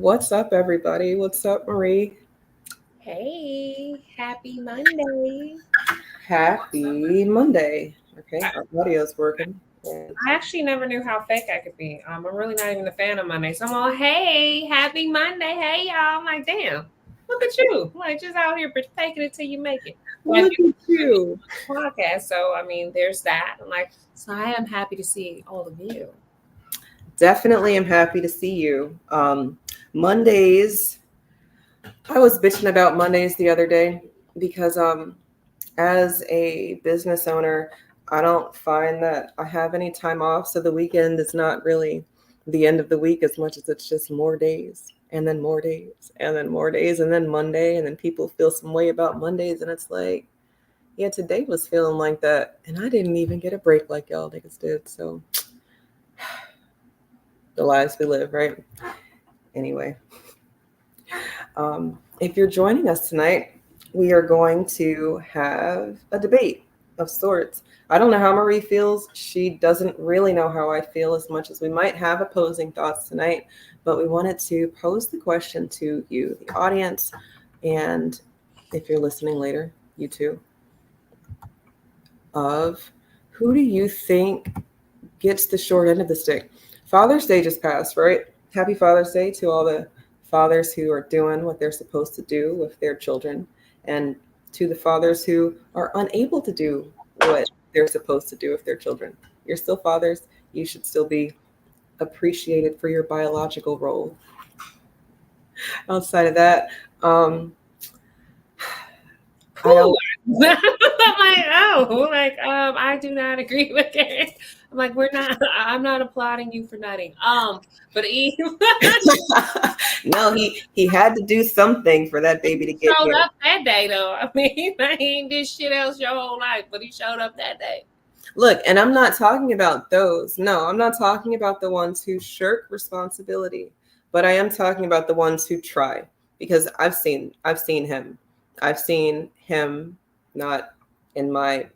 What's up, everybody? What's up, Marie? Hey, happy Monday. Happy Monday. Okay, I, our audio's working. And I actually never knew how fake I could be. I'm really not even a fan of Monday. So I'm all, hey, happy Monday. Hey, y'all. I'm like, damn, look at you. Like, just out here faking it till you make it. But I look do at you. podcast. So, I mean, there's that. I'm like, so I am happy to see all of you. Definitely am happy to see you. Mondays, I was bitching about Mondays the other day because as a business owner, I don't find that I have any time off. So the weekend is not really the end of the week as much as it's just more days and then more days and then more days and then Monday. And then people feel some way about Mondays. And it's like, yeah, today was feeling like that. And I didn't even get a break like y'all niggas did. So the lives we live, right? Anyway, if you're joining us tonight, we are going to have a debate of sorts. I don't know how Marie feels. She doesn't really know how I feel as much as we might have opposing thoughts tonight, but we wanted to pose the question to you, the audience, and if you're listening later, you too, of who do you think gets the short end of the stick? Father's Day just passed, right? Happy Father's Day to all the fathers who are doing what they're supposed to do with their children, and to the fathers who are unable to do what they're supposed to do with their children. You're still fathers. You should still be appreciated for your biological role. Outside of that, um, I Cool. don't. I'm like, oh, like, I do not agree with it. I'm like, I'm not applauding you for nutting. But Eve, No, he had to do something for that baby to get showed here. up that day though. I mean, he ain't did shit else your whole life, but he showed up that day. Look, and I'm not talking about those. No, I'm not talking about the ones who shirk responsibility, but I am talking about the ones who try because I've seen him. I've seen him not in my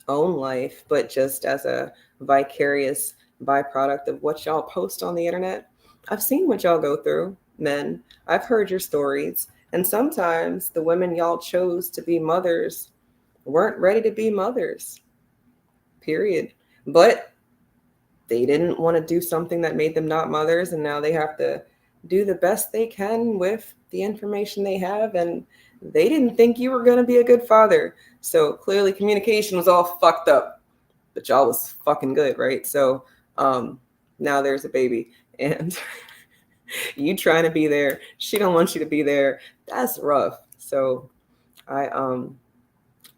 own life, but just as a vicarious byproduct of what y'all post on the internet. I've seen what y'all go through, men. I've heard your stories, and sometimes the women y'all chose to be mothers weren't ready to be mothers, period. But they didn't want to do something that made them not mothers, and now they have to do the best they can with the information they have, and they didn't think you were going to be a good father. So clearly communication was all fucked up, but y'all was fucking good, right? So now there's a baby, and you trying to be there, she don't want you to be there. That's rough. So I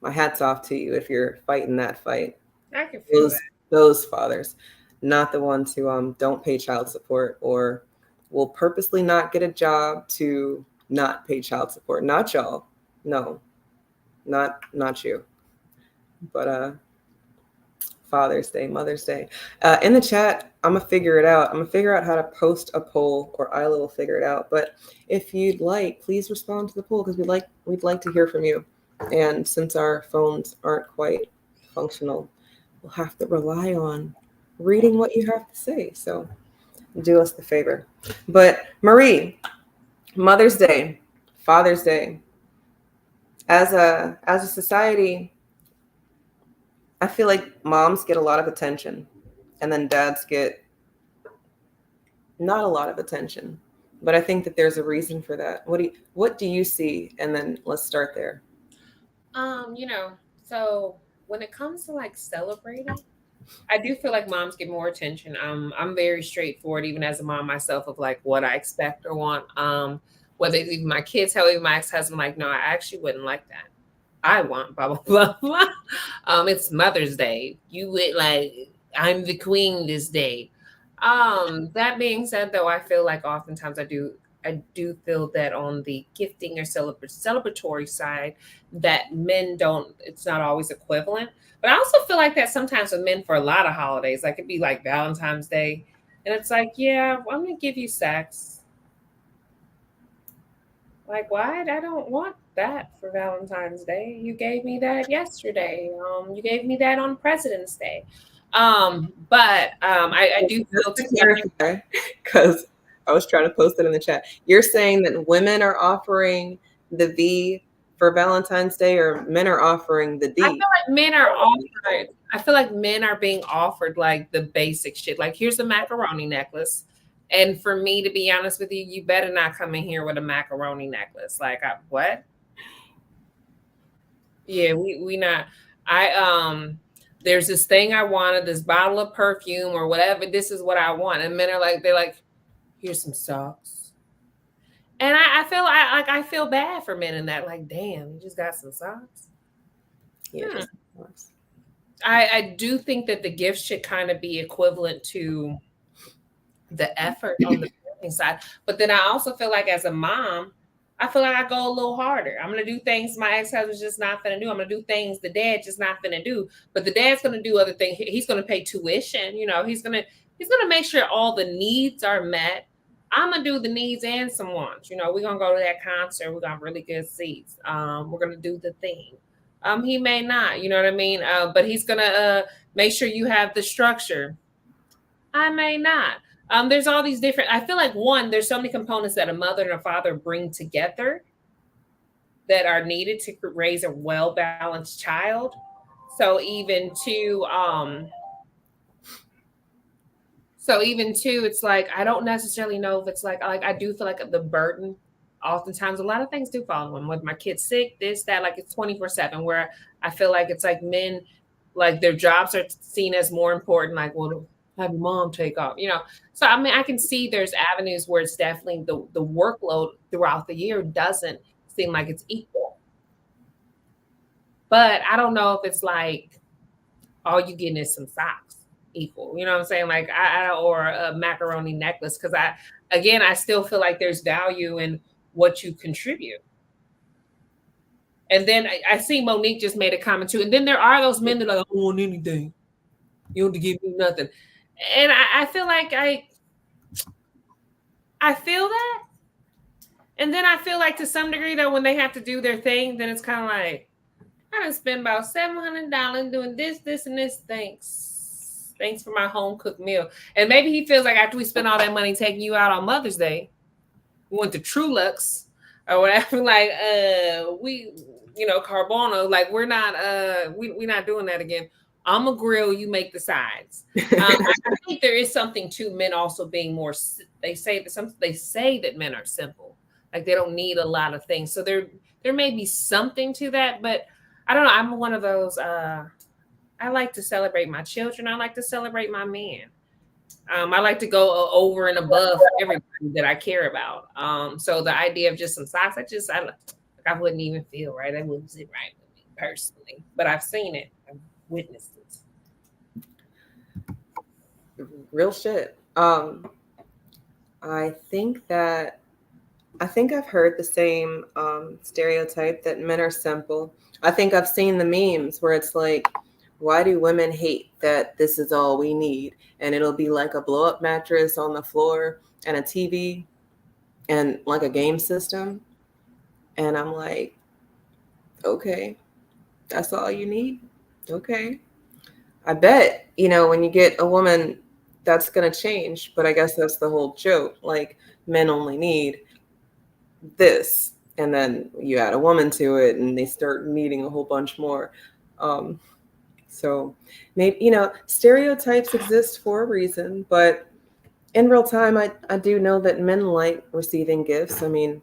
my hat's off to you if you're fighting that fight. I can feel those that. those fathers, not the ones who don't pay child support or will purposely not get a job to not pay child support. Not y'all. No, not you. But Father's Day, Mother's Day. In the chat, I'm gonna figure it out. I'm gonna figure out how to post a poll, or Isla will figure it out. But if you'd like, please respond to the poll because we'd like to hear from you. And since our phones aren't quite functional, we'll have to rely on reading what you have to say. So do us the favor. But Marie, Mother's Day, Father's Day, as a society, I feel like moms get a lot of attention, and then dads get not a lot of attention. But I think that there's a reason for that. What do you see? And then let's start there. You know, so when it comes to like celebrating, I do feel like moms get more attention. I'm very straightforward, even as a mom myself, of like what I expect or want. Whether it's even my kids, how even my ex-husband, like, no, I actually wouldn't like that. I want blah blah blah blah. It's Mother's Day. You would like, I'm the queen this day. That being said, though, I feel like oftentimes I do feel that on the gifting or celebratory side, that men don't. It's not always equivalent. But I also feel like that sometimes with men for a lot of holidays, like it'd be like Valentine's Day, and it's like, yeah, I'm gonna give you sex. Like, why? I don't want that for Valentine's Day. You gave me that yesterday. You gave me that on President's Day. But I do Just feel to too like, clarify, because I was trying to post it in the chat. You're saying that women are offering the V for Valentine's Day, or men are offering the I D? feel like men are offered. I feel like men are being offered like the basic shit. Like, here's a macaroni necklace, and for me to be honest with you, you better not come in here with a macaroni necklace. Like, what? Yeah, we not. I There's this thing I wanted, this bottle of perfume or whatever. This is what I want, and men are like, they're like, here's some socks. And I feel bad for men in that. Like, damn, you just got some socks. Yeah, Hmm. just I do think that the gift should kind of be equivalent to the effort on the parenting side. But then I also feel like as a mom, I feel like I go a little harder. I'm gonna do things my ex-husband's just not gonna do. I'm gonna do things the dad just not gonna do. But the dad's gonna do other things. He's gonna pay tuition. He's gonna make sure all the needs are met. I'm gonna do the needs and some wants. We're gonna go to that concert. We're gonna have really good seats. We're gonna do the thing. He may not, you know what I mean? But he's gonna make sure you have the structure. I may not. There's all these different. I feel like one, there's so many components that a mother and a father bring together that are needed to raise a well balanced child. So even two, it's like I don't necessarily know if it's like I do feel like the burden. Oftentimes, a lot of things do fall on women. With my kids sick, this, that, like it's 24/7. Where I feel like it's like men, like their jobs are seen as more important. Like, well, have your mom take off, So I mean, I can see there's avenues where it's definitely the workload throughout the year doesn't seem like it's equal. But I don't know if it's like all you getting is some socks equal. You know what I'm saying? Like or a macaroni necklace. Cause I still feel like there's value in what you contribute. And then I see Monique just made a comment too. And then there are those men that are like, I don't want anything. You don't have to give me nothing. And I feel like I feel that. And then I feel like to some degree though, when they have to do their thing, then it's kind of like, I done spent about $700 doing this, and this. Thanks for my home cooked meal. And maybe he feels like after we spent all that money taking you out on Mother's Day, we went to Trulux or whatever. Like, Carbona. Like, we're not, we're not doing that again. I'm a grill. You make the sides. I think there is something to men also being more. They say that men are simple. Like they don't need a lot of things. So there may be something to that, but I don't know. I'm one of those. I like to celebrate my children. I like to celebrate my man. I like to go over and above everybody that I care about. So the idea of just some socks, I wouldn't even feel right. That wouldn't sit right with me personally. But I've seen it. I've witnessed it. real shit. I think I've heard the same stereotype that men are simple. I think I've seen the memes where it's like, why do women hate that this is all we need? And it'll be like a blow up mattress on the floor and a TV and like a game system. And I'm like, okay, that's all you need? Okay. I bet, when you get a woman, that's going to change. But I guess that's the whole joke. Like, men only need this. And then you add a woman to it and they start needing a whole bunch more. So maybe, stereotypes exist for a reason. But in real time, I do know that men like receiving gifts. I mean,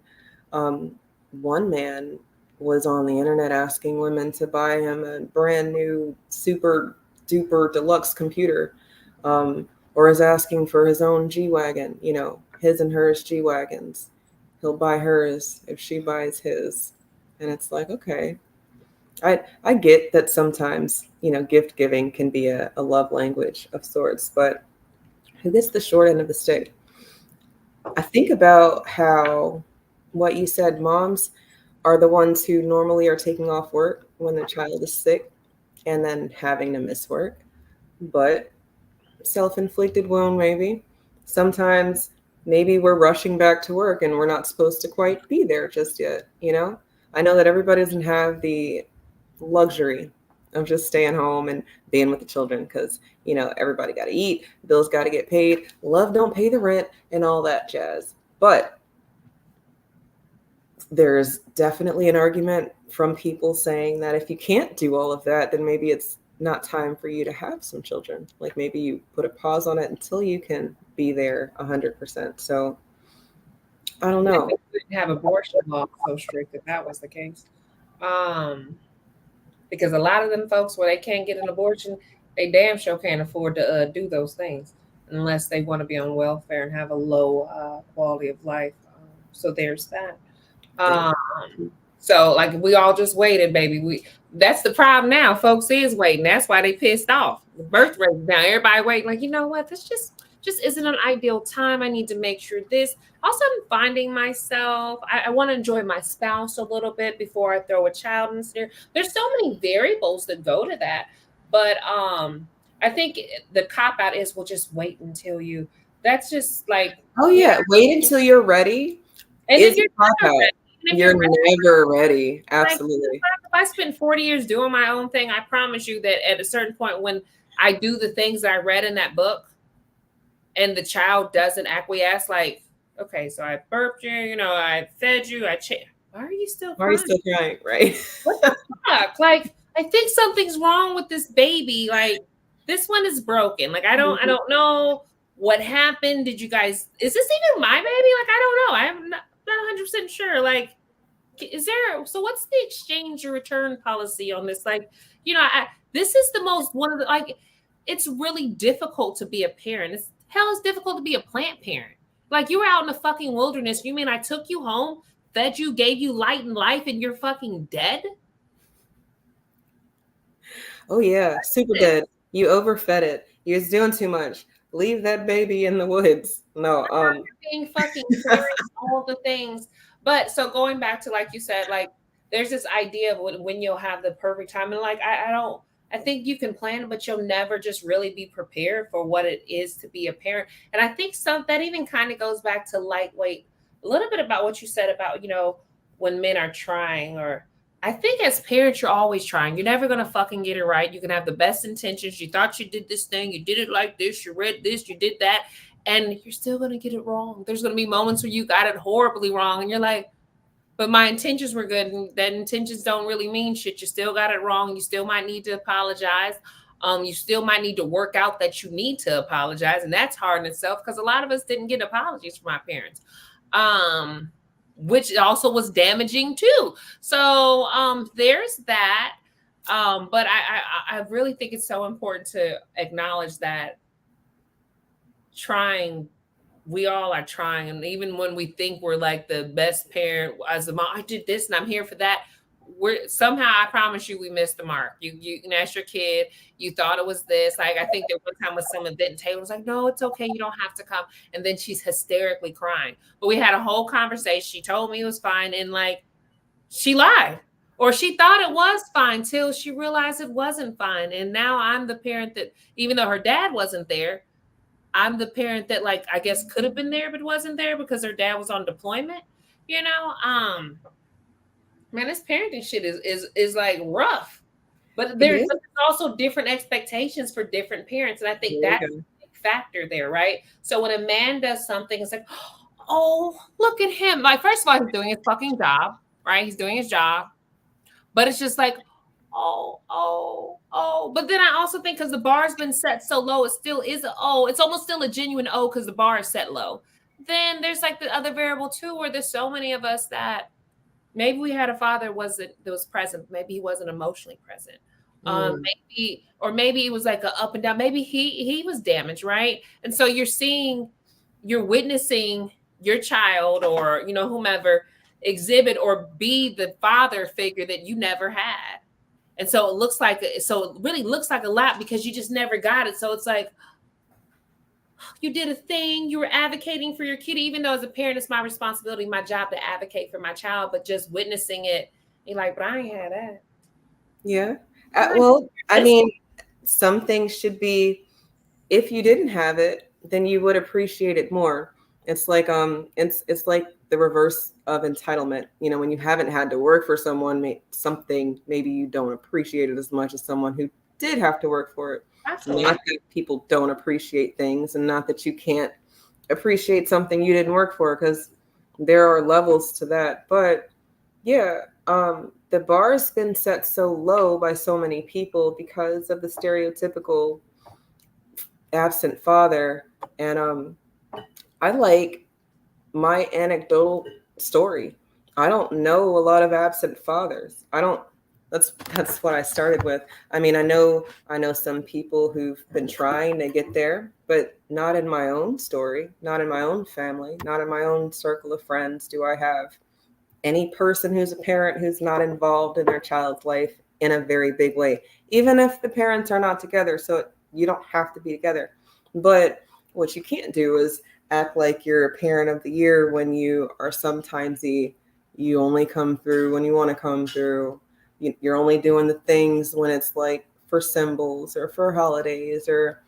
one man was on the internet asking women to buy him a brand new super duper deluxe computer, or is asking for his own G-Wagon, his and hers G-Wagons. He'll buy hers if she buys his. And it's like, okay, I get that sometimes, gift giving can be a love language of sorts, but who gets the short end of the stick? I think about how what you said, moms are the ones who normally are taking off work when their child is sick and then having to miss work. But self-inflicted wound, maybe. Sometimes maybe we're rushing back to work and we're not supposed to quite be there just yet, I know that everybody doesn't have the luxury of just staying home and being with the children because, everybody got to eat, bills got to get paid, love don't pay the rent, and all that jazz. But there's definitely an argument from people saying that if you can't do all of that, then maybe it's not time for you to have some children. Like maybe you put a pause on it until you can be there 100%. So I don't I know. think we didn't have abortion laws so strict if that was the case. Um, because a lot of them folks, where they can't get an abortion, they damn sure can't afford to do those things unless they want to be on welfare and have a low quality of life. So there's that. Um, so like we all just waited, baby. That's the problem now. Folks is waiting. That's why they pissed off. The birth rate is down. Everybody waiting. Like, you know what? This just isn't an ideal time. I need to make sure this. Also, I'm finding myself. I want to enjoy my spouse a little bit before I throw a child in there. There's so many variables that go to that, but I think the cop out is we'll just wait until you. That's just like, Oh yeah, wait until you're ready. and Is then you're a cop out. You're never ready. Absolutely. If I spend 40 years doing my own thing, I promise you that at a certain point when I do the things that I read in that book and the child doesn't acquiesce, like, okay, so I burped you, I fed you, why are you still crying? Why are you still crying? Right. What the fuck? Like, I think something's wrong with this baby. Like, this one is broken. Like, I don't know what happened. Is this even my baby? Like, I don't know. I'm not 100% sure. Like, so what's the exchange or return policy on this? Like, this is one of the, like, it's really difficult to be a parent. It's difficult to be a plant parent. Like, you were out in the fucking wilderness. You mean I took you home, fed you, gave you light and life, and you're fucking dead? Oh yeah, super dead. You overfed it. You was doing too much. Leave that baby in the woods. No, being fucking all the things. But so going back to, like you said, like there's this idea of when you'll have the perfect time, and like I think you can plan, but you'll never just really be prepared for what it is to be a parent. And I think that even kind of goes back to lightweight, a little bit about what you said about, when men are trying, or I think as parents, you're always trying. You're never going to fucking get it right. You can have the best intentions. You thought you did this thing. You did it like this. You read this. You did that. And you're still going to get it wrong. There's going to be moments where you got it horribly wrong. And you're like, but my intentions were good. And that intentions don't really mean shit. You still got it wrong. You still might need to apologize. You still might need to work out that you need to apologize. And that's hard in itself because a lot of us didn't get apologies from our parents. Which also was damaging too. So there's that. But I really think it's so important to acknowledge that we all are trying. And even when we think we're like the best parent as a mom, I did this and I'm here for that. Somehow, I promise you, we missed the mark. You can ask your kid, you thought it was this. Like, I think there one time with someone that Taylor was like, no, it's okay. You don't have to come. And then she's hysterically crying. But we had a whole conversation. She told me it was fine. And like, she lied, or she thought it was fine till she realized it wasn't fine. And now I'm the parent that, even though her dad wasn't there, I'm the parent that, like, I guess could have been there, but wasn't there because her dad was on deployment, man, this parenting shit is like rough. But there's also different expectations for different parents. And I think that's a big factor there, right? So when a man does something, it's like, oh, look at him. Like, first of all, he's doing his fucking job, right? He's doing his job. But it's just like, oh. But then I also think because the bar's been set so low, it still is it's almost still a genuine because the bar is set low. Then there's like the other variable too, where there's so many of us that maybe we had a father that was present. Maybe he wasn't emotionally present. Maybe it was like a up and down. Maybe he was damaged, right? And so you're witnessing your child or whomever exhibit or be the father figure that you never had. And so it really looks like a lot because you just never got it. So it's like, you did a thing, you were advocating for your kid, even though as a parent, it's my responsibility, my job to advocate for my child, but just witnessing it, you're like, but I ain't had that. Yeah. Well, I mean, some things should be, if you didn't have it, then you would appreciate it more. It's like the reverse of entitlement. When you haven't had to work for something, maybe you don't appreciate it as much as someone who did have to work for it. Absolutely. Not that people don't appreciate things, and not that you can't appreciate something you didn't work for, because there are levels to that. But yeah, the bar has been set so low by so many people because of the stereotypical absent father. And I like my anecdotal story. I don't know a lot of absent fathers. I don't that's what I started with. I mean, I know some people who've been trying to get there, but not in my own story, not in my own family, not in my own circle of friends do I have any person who's a parent who's not involved in their child's life in a very big way, even if the parents are not together. So you don't have to be together. But what you can't do is act like you're a parent of the year when you are sometimes you only come through when you want to come through. You're only doing the things when it's like for symbols or for holidays, or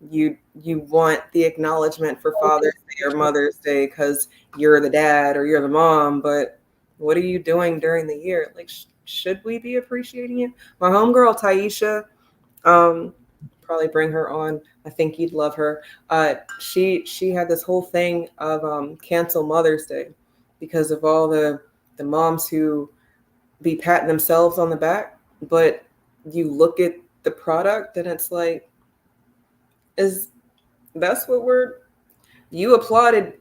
you want the acknowledgement for Father's Day or Mother's Day because you're the dad or you're the mom. But what are you doing during the year? Like, should we be appreciating you? My homegirl Taisha, um, probably bring her on. I think you'd love her. She had this whole thing of cancel Mother's Day because of all the moms who be patting themselves on the back, but you look at the product and it's like, is that's what we're you applauded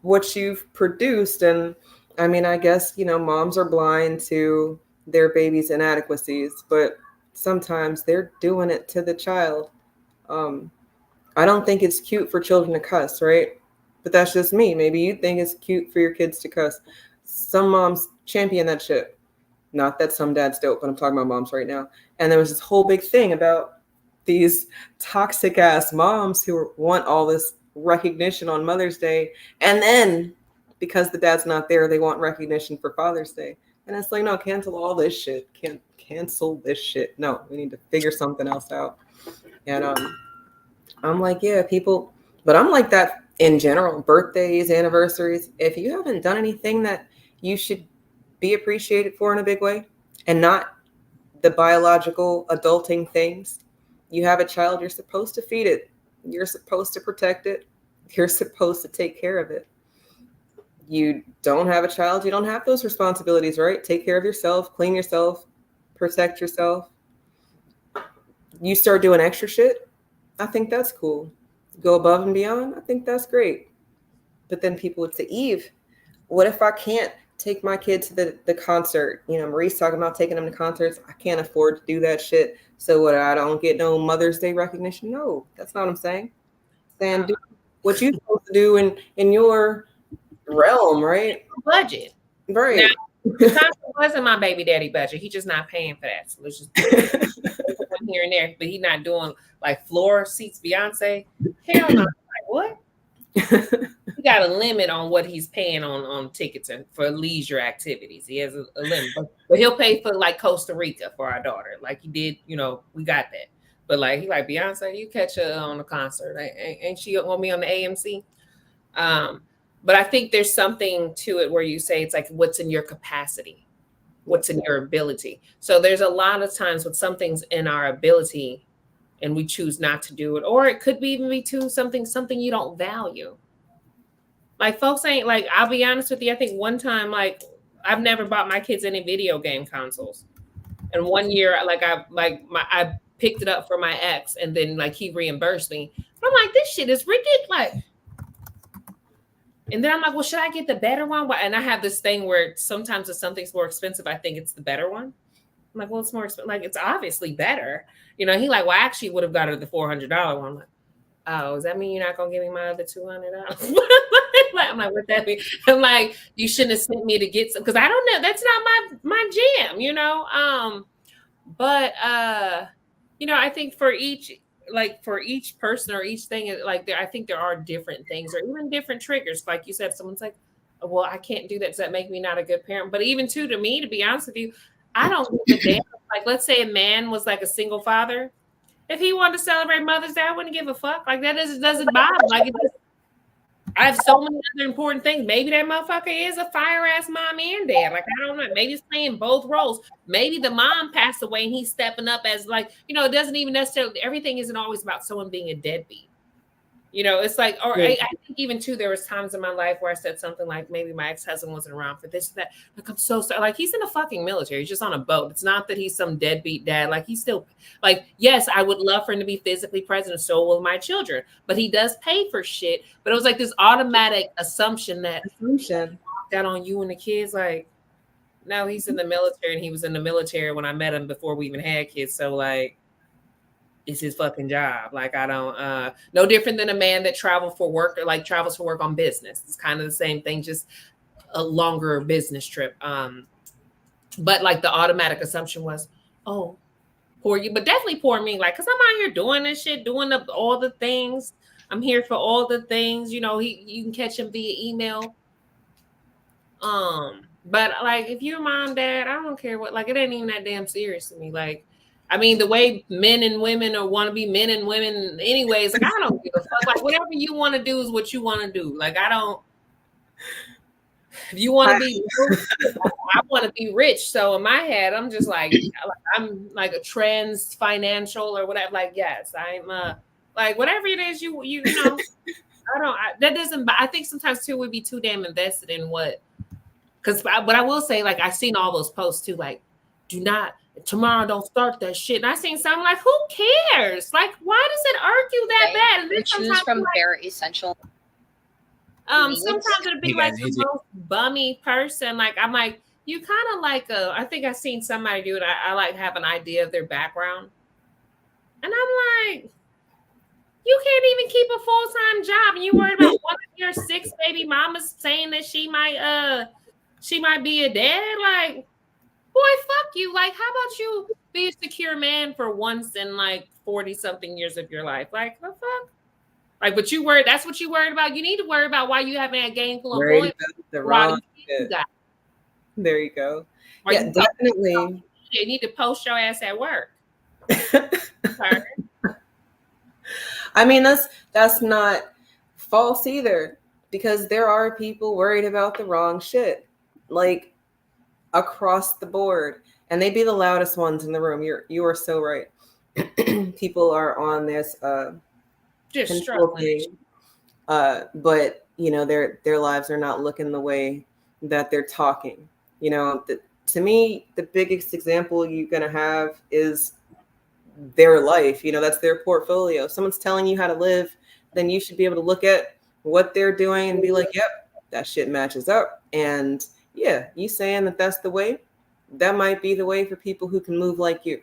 what you've produced. And I mean, I guess, moms are blind to their baby's inadequacies, but sometimes they're doing it to the child. um, I don't think it's cute for children to cuss, right? But that's just me. Maybe you think it's cute for your kids to cuss. Some moms champion that shit. Not that some dads don't, but I'm talking about moms right now. And there was this whole big thing about these toxic ass moms who want all this recognition on Mother's Day. And then because the dad's not there, they want recognition for Father's Day. And it's like, no, cancel all this shit. Can't cancel this shit. No, we need to figure something else out. And I'm like, yeah, people, but I'm like that in general. Birthdays, anniversaries. If you haven't done anything that you should be appreciated for in a big way, and not the biological adulting things. You have a child, you're supposed to feed it. You're supposed to protect it. You're supposed to take care of it. You don't have a child, you don't have those responsibilities, right? Take care of yourself, clean yourself, protect yourself. You start doing extra shit, I think that's cool. Go above and beyond, I think that's great. But then people would say, Eve, what if I can't take my kid to the concert? Marie's talking about taking them to concerts. I can't afford to do that shit. So what, I don't get no Mother's Day recognition? No, that's not what I'm saying. Saying do what you're supposed to do in your realm, right? Budget. Right. Now, the concert wasn't my baby daddy budget. He just not paying for that. So let's just here and there. But he not doing like floor seats Beyonce. Hell no. Like, what? He got a limit on what he's paying on tickets and for leisure activities. He has a limit, but he'll pay for like Costa Rica for our daughter, like he did. We got that. But like he like Beyonce, you catch her on the concert, ain't she gonna be on the AMC? But I think there's something to it where you say it's like what's in your capacity, what's in your ability. So there's a lot of times when something's in our ability and we choose not to do it, or it could even be to something you don't value. Like folks ain't like, I'll be honest with you. I think one time, like I've never bought my kids any video game consoles. And one year, I picked it up for my ex, and then like he reimbursed me. But I'm like, this shit is ridiculous. And then I'm like, well, should I get the better one? And I have this thing where sometimes if something's more expensive, I think it's the better one. I'm like, well, it's more expensive. Like, it's obviously better. He like, well, I actually would have got her the $400 one. I'm like, oh, does that mean you're not going to give me my other $200? I'm like, what that mean? I'm like, you shouldn't have sent me to get some, because I don't know. That's not my jam, But, I think for each person or each thing, like I think there are different things or even different triggers. Like you said, someone's like, well, I can't do that. Does that make me not a good parent? But even to me, to be honest with you, I don't give a damn. Like, let's say a man was like a single father. If he wanted to celebrate Mother's Day, I wouldn't give a fuck. Like that doesn't bother. Like I have so many other important things. Maybe that motherfucker is a fire ass mom and dad. Like, I don't know. Maybe he's playing both roles. Maybe the mom passed away and he's stepping up as, like, it doesn't even necessarily, everything isn't always about someone being a deadbeat. It's like, or I think even too, there was times in my life where I said something like, maybe my ex-husband wasn't around for this, that. Like, I'm so sorry. Like, he's in the fucking military. He's just on a boat. It's not that he's some deadbeat dad. Like, he's still, like, yes, I would love for him to be physically present, and so will my children. But he does pay for shit. But it was like this automatic assumption that that on you and the kids. Like, no, he's in the military, and he was in the military when I met him before we even had kids. So, like, it's his fucking job. Like, I don't no different than a man that travels for work on business. It's kind of the same thing, just a longer business trip. But like the automatic assumption was, oh, poor you, but definitely poor me. Like, cause I'm out here doing this shit, doing all the things. I'm here for all the things. You can catch him via email. But like, if you're mom, dad, I don't care what. Like, it ain't even that damn serious to me. Like, I mean, the way men and women or want to be men and women anyways, like, I don't give a fuck. Like, whatever you want to do is what you want to do. Like, I don't, if you want to be, I want to be rich. So in my head, I'm just like, I'm like a trans financial or whatever. Like, yes, I'm like, whatever it is you know, that doesn't, I think sometimes too, we'd be too damn invested in what, but I will say, like, I've seen all those posts too, like, do not, tomorrow don't start that shit. And I seen something like, who cares? Like, why does it argue that bad? And then choose from like, their essential sometimes it'll be like the most bummy person. Like, I'm like, you kind of like I think I've seen somebody do it. I like have an idea of their background. And I'm like, you can't even keep a full-time job, and you worried about one of your 6 baby mamas saying that she might be a dad. Like, boy, fuck you. Like, how about you be a secure man for once in like 40-something years of your life? Like, the fuck? Like, but you worried, that's what you worried about. You need to worry about why you haven't had gainful employment. There you go. Yeah, definitely. You need to post your ass at work. I mean, that's not false either, because there are people worried about the wrong shit, like, across the board, and they'd be the loudest ones in the room. You are so right. People are on this just struggling, but their lives are not looking the way that they're talking. To me, the biggest example you're gonna have is their life. That's their portfolio. If someone's telling you how to live, then you should be able to look at what they're doing and be like, yep, that shit matches up. And yeah, you saying that that's the way, that might be the way for people who can move like you,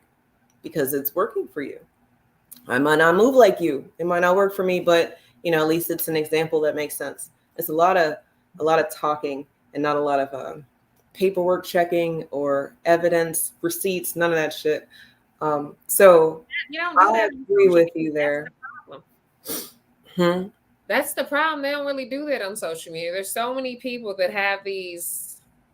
because it's working for you. I might not move like you. It might not work for me, but at least it's an example that makes sense. It's a lot of talking and not a lot of paperwork checking or evidence, receipts, none of that shit. So I agree with you there. That's the problem. They don't really do that on social media. There's so many people that have these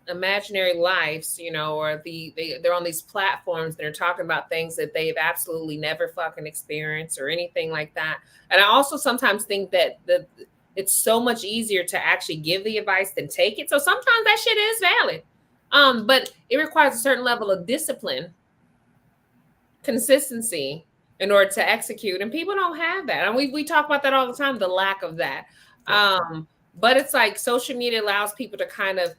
imaginary lives, or they're on these platforms that are talking about things that they've absolutely never fucking experienced or anything like that. And I also sometimes think that it's so much easier to actually give the advice than take it. So sometimes that shit is valid. But it requires a certain level of discipline, consistency in order to execute, and people don't have that. And we talk about that all the time, the lack of that. But it's like social media allows people to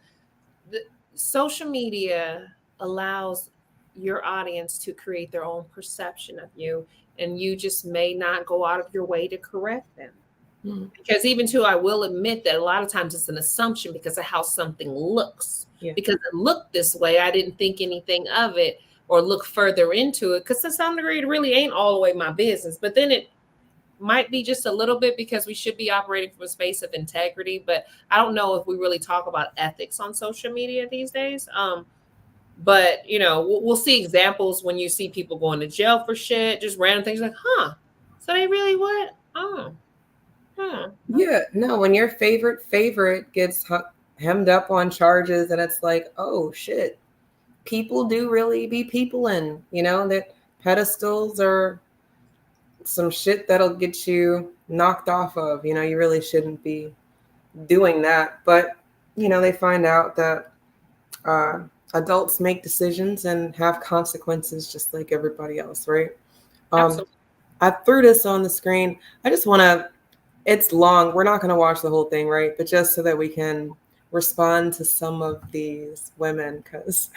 social media allows your audience to create their own perception of you, and you just may not go out of your way to correct them. Because even too, I will admit that a lot of times it's an assumption because of how something looks. Because it looked this way, I didn't think anything of it or look further into it, because to some degree it really ain't all the way my business. But then it might be just a little bit, because we should be operating from a space of integrity. But I don't know if we really talk about ethics on social media these days. But we'll see examples when you see people going to jail for shit, just random things, like, so they really what? Yeah, no, when your favorite gets hemmed up on charges, and it's like, oh shit, people do really be people, and that pedestals are some shit that'll get you knocked off of. You really shouldn't be doing that. But, they find out that adults make decisions and have consequences just like everybody else, right? Absolutely. I threw this on the screen. I just want to, it's long. We're not going to watch the whole thing, right? But just so that we can respond to some of these women, because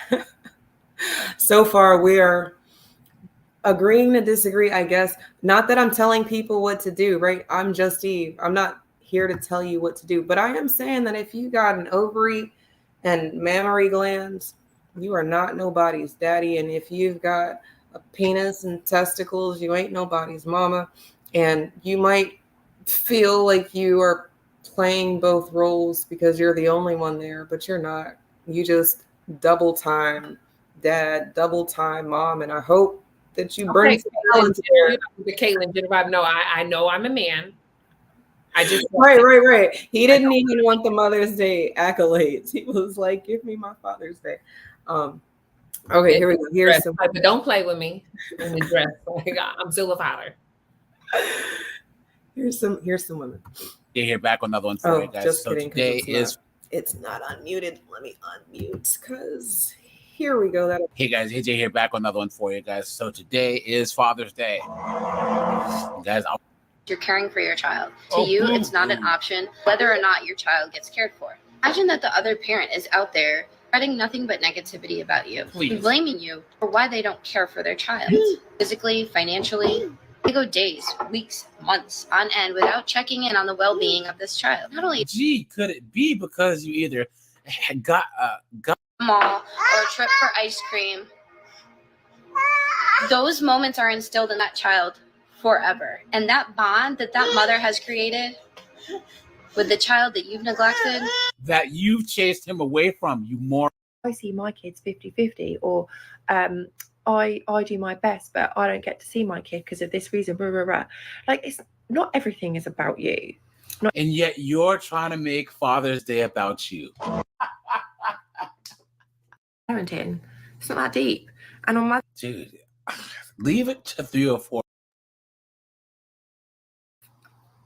so far we are agreeing to disagree, I guess. Not that I'm telling people what to do, right? I'm just Eve. I'm not here to tell you what to do. But I am saying that if you got an ovary and mammary glands, you are not nobody's daddy. And if you've got a penis and testicles, you ain't nobody's mama. And you might feel like you are playing both roles because you're the only one there, but you're not. You just double time dad, double time mom. And I hope that you bring Okay, some balance there. Caitlin, no, I know I'm a man. I just right. He didn't even want the Mother's Day accolades. He was like, "Give me my Father's Day." Okay, here we go. Here's some. But don't play with me in the dress. I'm still a father. Here's some women. Yeah, here back on another one for you guys. Just so kidding, today it's not unmuted. Let me unmute because here we go. Hey guys, AJ here back on another one for you guys. So today is Father's Day. Guys, you're caring for your child. To you, it's not an option whether or not your child gets cared for. Imagine that the other parent is out there spreading nothing but negativity about you, and blaming you for why they don't care for their child. Physically, financially, they go days, weeks, months on end without checking in on the well-being of this child. Not only could it be because you either got a mall or a trip for ice cream? Those moments are instilled in that child forever. And that bond that mother has created with the child that you've neglected, that you've chased him away from, you more. I see my kids 50-50, or I do my best, but I don't get to see my kid because of this reason. Blah, blah, blah. Like, it's not everything is about you. And yet you're trying to make Father's Day about you. Parenting, it's not that deep. And on my dude, leave it to 3 or 4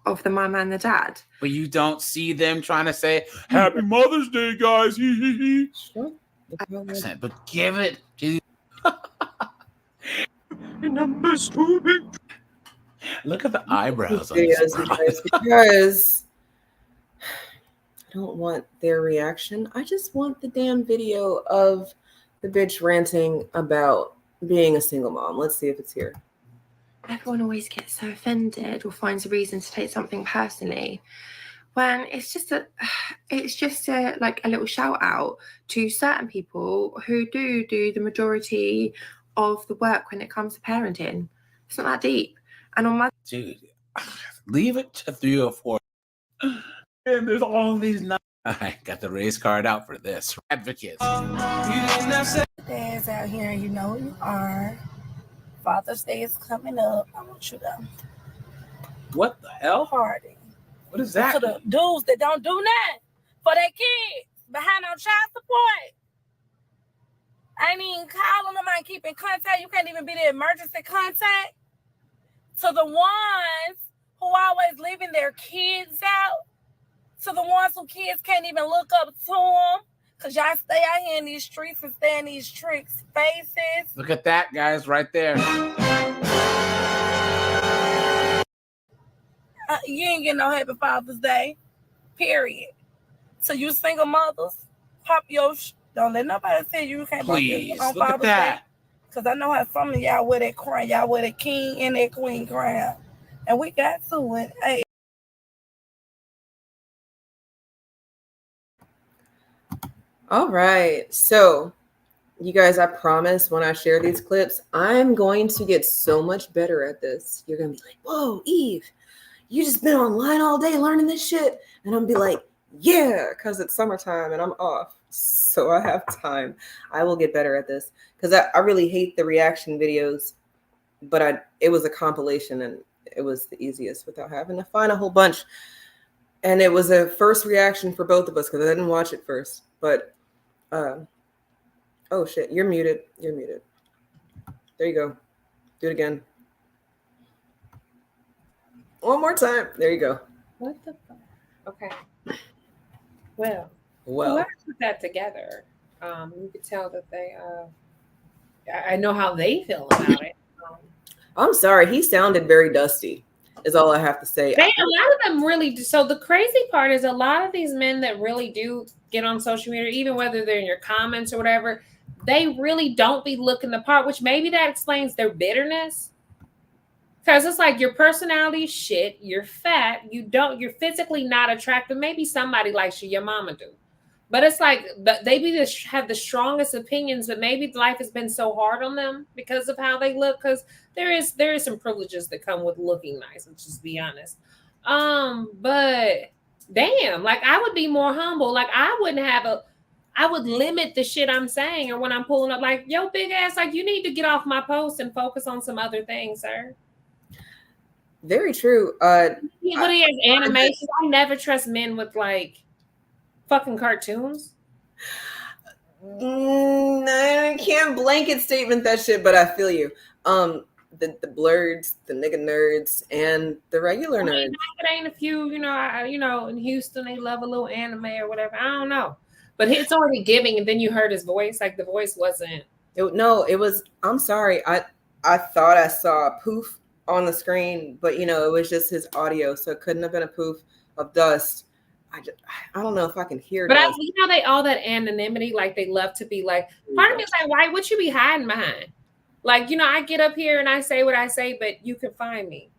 of the mom and the dad. But you don't see them trying to say Happy Mother's Day, guys. Sure. But give it to look at the eyebrows on this because I don't want their reaction. I just want the damn video of the bitch ranting about being a single mom. Let's see if it's here. Everyone always gets so offended or finds a reason to take something personally, when it's just a like a little shout out to certain people who do the majority of the work when it comes to parenting. It's not that deep. And on my dude, leave it to 3 or 4. And there's all these I got the race card out for this. Advocates. Dads out here, you know who you are. Father's Day is coming up. I want you to. What the hell? Party. What is that? To the dudes that don't do nothing for their kids behind on child support. I ain't even calling them, I ain't keeping contact. You can't even be the emergency contact. To the ones who always leaving their kids out. To the ones who kids can't even look up to them. Because y'all stay out here in these streets and stay in these tricks' faces. Look at that, guys, right there. You ain't getting no Happy Father's Day. Period. So you single mothers, pop your don't let nobody tell you can't pop your on look Father's at that. Day. Because I know how some of y'all wear that crown. Y'all wear that king and that queen crown. And we got to it. Hey. All right. So, you guys, I promise when I share these clips, I'm going to get so much better at this. You're going to be like, whoa, Eve, you just been online all day learning this shit. And I'm going to be like, yeah, because it's summertime and I'm off. So I have time. I will get better at this because I really hate the reaction videos. But it was a compilation and it was the easiest without having to find a whole bunch. And it was a first reaction for both of us because I didn't watch it first. But oh shit, you're muted. You're muted. There you go. Do it again. One more time. There you go. What the fuck? Okay. Well, whoever put that together, you could tell that they. I know how they feel about it. I'm sorry, he sounded very dusty. Is all I have to say. A lot of them really do. So the crazy part is a lot of these men that really do get on social media, even whether they're in your comments or whatever, they really don't be looking the part, which maybe that explains their bitterness. Because it's like your personality is shit, you're fat, you're physically not attractive. Maybe somebody likes you, your mama do. But it's like they have the strongest opinions, but maybe life has been so hard on them because of how they look. Because there is some privileges that come with looking nice. Let's just be honest. But damn, like I would be more humble. Like I would limit the shit I'm saying, or when I'm pulling up, like yo, big ass, like you need to get off my post and focus on some other things, sir. Very true. What he has animations. I never trust men with like fucking cartoons. I can't blanket statement that shit, but I feel you. The blurs, the nigga nerds, and the regular nerds. It ain't a few, in Houston they love a little anime or whatever. I don't know, but it's already giving, and then you heard his voice. Like the voice wasn't. It was. I'm sorry. I thought I saw a poof on the screen, but it was just his audio, so it couldn't have been a poof of dust. I don't know if I can hear. But they all that anonymity, like they love to be like. Part of me is like, why would you be hiding behind? Like, I get up here and I say what I say, but you can find me.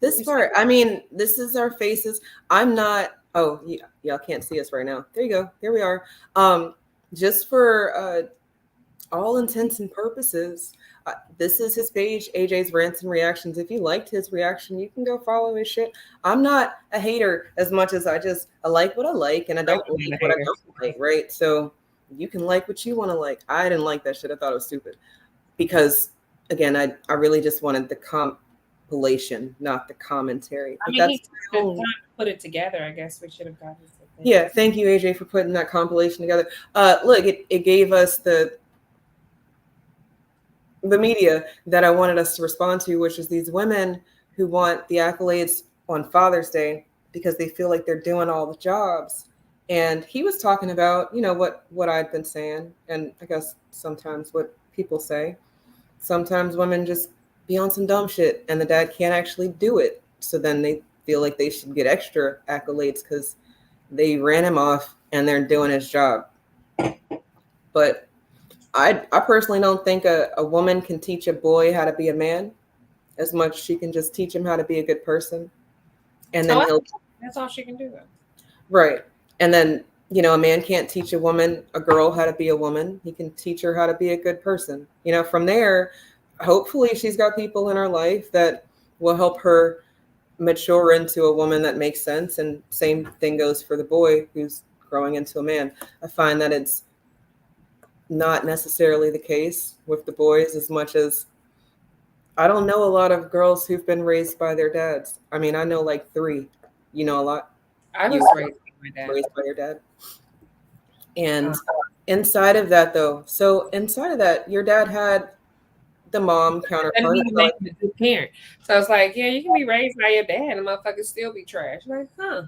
This part, I mean, this is our faces. I'm not. Oh, y'all can't see us right now. There you go. There we are. Just for all intents and purposes, this is his page, AJ's Rants and Reactions. If you liked his reaction, you can go follow his shit. I'm not a hater as much as I like what I like, and I don't like what I don't like, right? So you can like what you want to like. I didn't like that shit. I thought it was stupid. Because, again, I really just wanted the compilation, not the commentary. But I mean, he took time to put it together. I guess we should have got this. Yeah, thank you, AJ, for putting that compilation together. Look, it gave us the media that I wanted us to respond to, which is these women who want the accolades on Father's Day because they feel like they're doing all the jobs. And he was talking about, what I'd been saying, and I guess sometimes what people say. Sometimes women just be on some dumb shit and the dad can't actually do it. So then they feel like they should get extra accolades because they ran him off and they're doing his job. But I personally don't think a woman can teach a boy how to be a man as much as she can just teach him how to be a good person. And then that's all she can do. Right. And then, a man can't teach a girl how to be a woman. He can teach her how to be a good person. From there, hopefully she's got people in her life that will help her mature into a woman that makes sense. And same thing goes for the boy who's growing into a man. I find that it's not necessarily the case with the boys as much as I don't know a lot of girls who've been raised by their dads. I mean, I know like 3. You know a lot? I was raised by my dad. Raised by your dad. And inside of that, your dad had the mom counterpart. Like a good parent. So it's like, yeah, you can be raised by your dad and motherfuckers still be trash. Like, huh.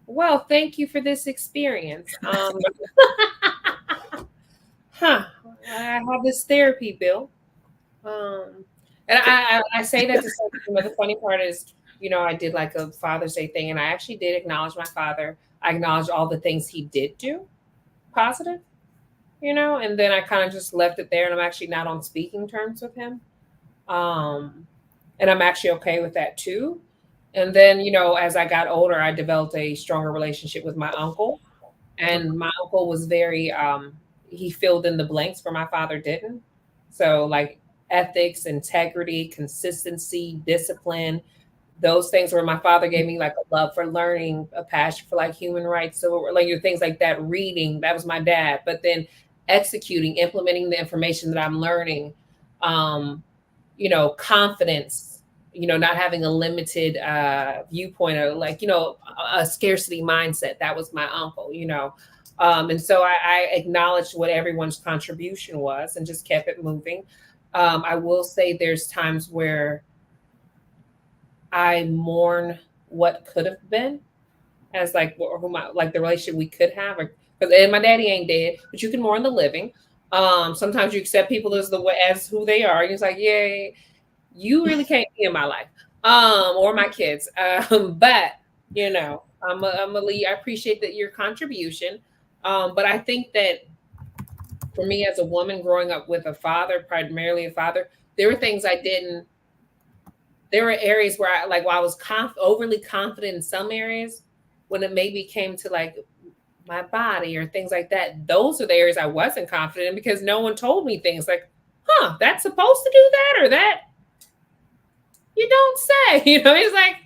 Well, thank you for this experience. I have this therapy bill. And I say that to say, the funny part is, I did like a Father's Day thing, and I actually did acknowledge my father. I acknowledged all the things he did do positive, and then I kind of just left it there, and I'm actually not on speaking terms with him. And I'm actually okay with that too. And then, as I got older, I developed a stronger relationship with my uncle, and my uncle was very, he filled in the blanks where my father didn't. So like ethics, integrity, consistency, discipline, those things where my father gave me like a love for learning, a passion for like human rights. So like your things like that, reading, that was my dad. But then executing, implementing the information that I'm learning, confidence, not having a limited viewpoint or like, a scarcity mindset. That was my uncle, and so I acknowledged what everyone's contribution was and just kept it moving. I will say there's times where I mourn what could have been. as like who my like the relationship we could have, and my daddy ain't dead, but you can mourn the living. Sometimes you accept people as as who they are. And it's like, yeah, you really can't be in my life, or my kids. But you know, I'm a lead. I appreciate that your contribution. But I think that for me as a woman growing up with a father, primarily a father, there were things I didn't. There were areas where I was overly confident in some areas when it maybe came to like my body or things like that. Those are the areas I wasn't confident in because no one told me things like, huh, that's supposed to do that or that. You don't say, it's like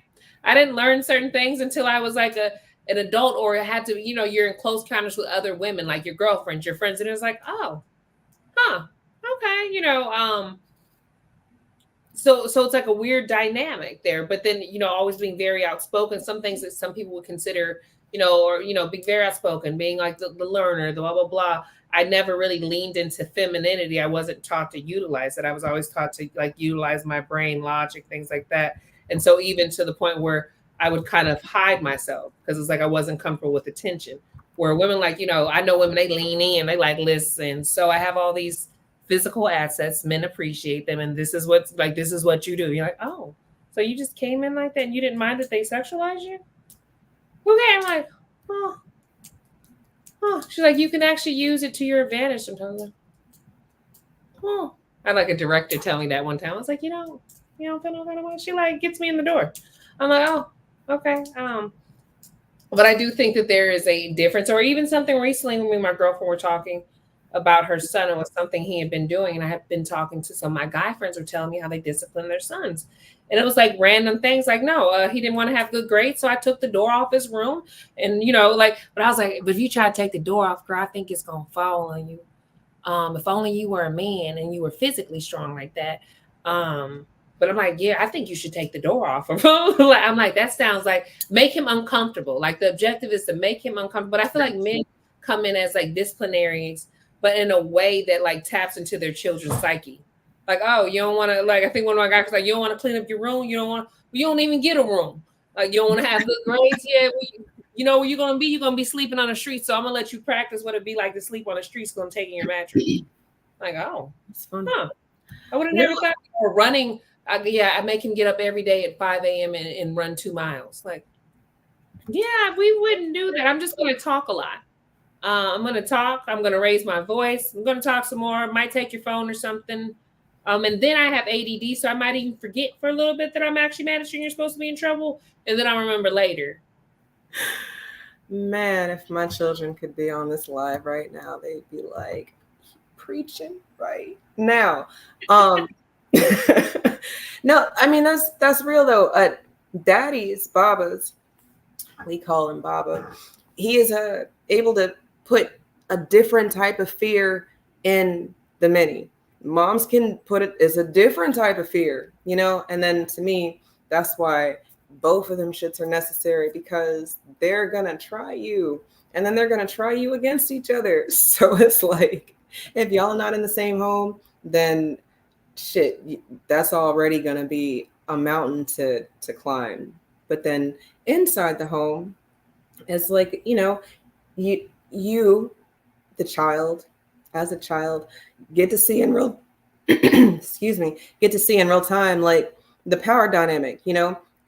I didn't learn certain things until I was like an adult or had to, you're in close encounters with other women, like your girlfriends, your friends. And it's like, oh, huh, okay, so it's like a weird dynamic there, but then, always being very outspoken, some things that some people would consider, or, being very outspoken, being like the learner, the blah, blah, blah. I never really leaned into femininity. I wasn't taught to utilize it. I was always taught to like utilize my brain, logic, things like that. And so even to the point where I would kind of hide myself because it's like I wasn't comfortable with attention. Where women like, I know women, they lean in, they like listen. So I have all these physical assets, men appreciate them, and this is what you do. You're like, oh, so you just came in like that and you didn't mind that they sexualize you? Okay, I'm like, oh. She's like, you can actually use it to your advantage sometimes. Like, oh, I had like a director tell me that one time. I was like, you don't feel no kind of way. She like gets me in the door. I'm like, oh, okay. But I do think that there is a difference, or even something recently when me and my girlfriend were talking about her son. It was something he had been doing, and I had been talking to some of my guy friends who were telling me how they discipline their sons, and it was like random things like, no, he didn't want to have good grades, so I took the door off his room, and but I was like, but if you try to take the door off, girl, I think it's gonna fall on you. If only you were a man and you were physically strong like that. But I'm like, yeah, I think you should take the door off. I'm like, that sounds like make him uncomfortable. Like the objective is to make him uncomfortable. But I feel like men come in as like disciplinaries, but in a way that like taps into their children's psyche. Like, oh, you don't want to, like, I think one of my guys was like, you don't want to clean up your room. You don't even get a room. Like, you don't want to have good grades yet. Where you're going to be? You're going to be sleeping on the street. So I'm going to let you practice what it'd be like to sleep on the streets because I'm taking your mattress. Like, oh, it's fun. Huh. I would have never thought. Or running. I make him get up every day at 5 a.m. and run 2 miles. Like, yeah, we wouldn't do that. I'm just going to talk a lot. I'm going to talk. I'm going to raise my voice. I'm going to talk some more. Might take your phone or something. And then I have ADD, so I might even forget for a little bit that I'm actually managing. You're supposed to be in trouble. And then I remember later. Man, if my children could be on this live right now, they'd be like preaching right now. No, I mean, that's real though. Daddy's Baba's, we call him Baba. He is able to put a different type of fear in the mini. Moms can put it as a different type of fear, and then to me, that's why both of them shits are necessary, because they're gonna try you and then they're gonna try you against each other. So it's like, if y'all not in the same home, then shit, that's already gonna be a mountain to climb. But then inside the home, it's like, you the child, as a child, get to see in real get to see in real time, like the power dynamic.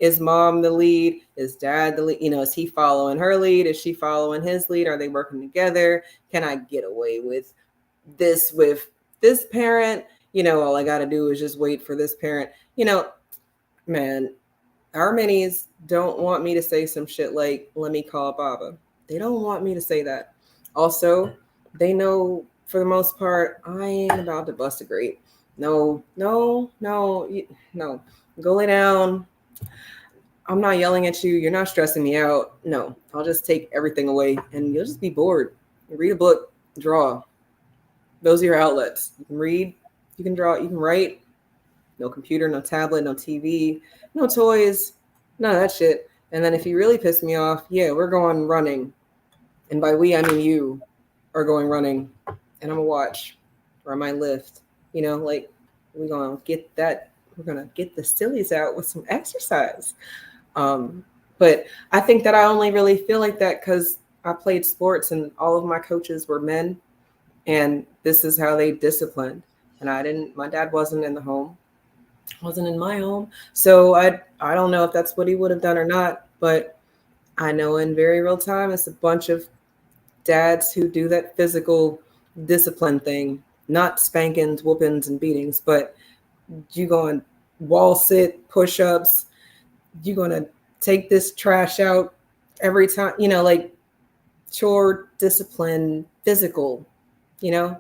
Is mom the lead? Is dad the lead? Is he following her lead? Is she following his lead? Are they working together? Can I get away with this parent? All I got to do is just wait for this parent. Man, our minis don't want me to say some shit like, let me call Baba. They don't want me to say that. Also, they know for the most part, I ain't about to bust a grape. No. Go lay down. I'm not yelling at you. You're not stressing me out. No, I'll just take everything away and you'll just be bored. You read a book, draw. Those are your outlets. You can read, you can draw, you can write. No computer, no tablet, no TV, no toys, none of that shit. And then if you really piss me off, yeah, we're going running. And by we, I mean you are going running. And I'm going to watch, or I might lift. Like, we're going to get the sillies out with some exercise. But I think that I only really feel like that because I played sports and all of my coaches were men, and this is how they disciplined. And my dad wasn't in the home, wasn't in my home. So I don't know if that's what he would have done or not, but I know in very real time it's a bunch of dads who do that physical discipline thing, not spankings, whoopings, and beatings, but you going wall sit, push-ups, you gonna take this trash out every time, like chore, discipline, physical, you know?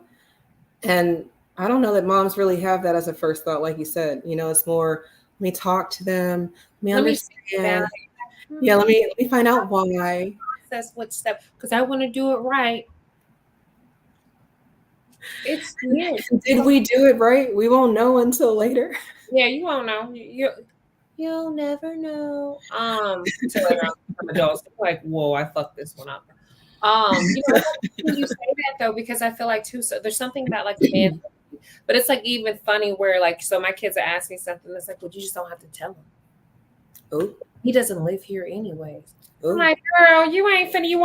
And I don't know that moms really have that as a first thought, like you said. It's more, let me talk to them, let me understand. Yeah, let me find out why. That's what step, because I want to do it right. It's weird. Did we do it right? We won't know until later. Yeah, you won't know. You'll never know. Until later on, some adults like, whoa, I fucked this one up. You say that though, because I feel like too. So there's something about like a man, but it's like even funny where like, so my kids are asking something that's like, well, you just don't have to tell him. Oh, he doesn't live here anyways. Ooh. I'm like, girl, you ain't finna. You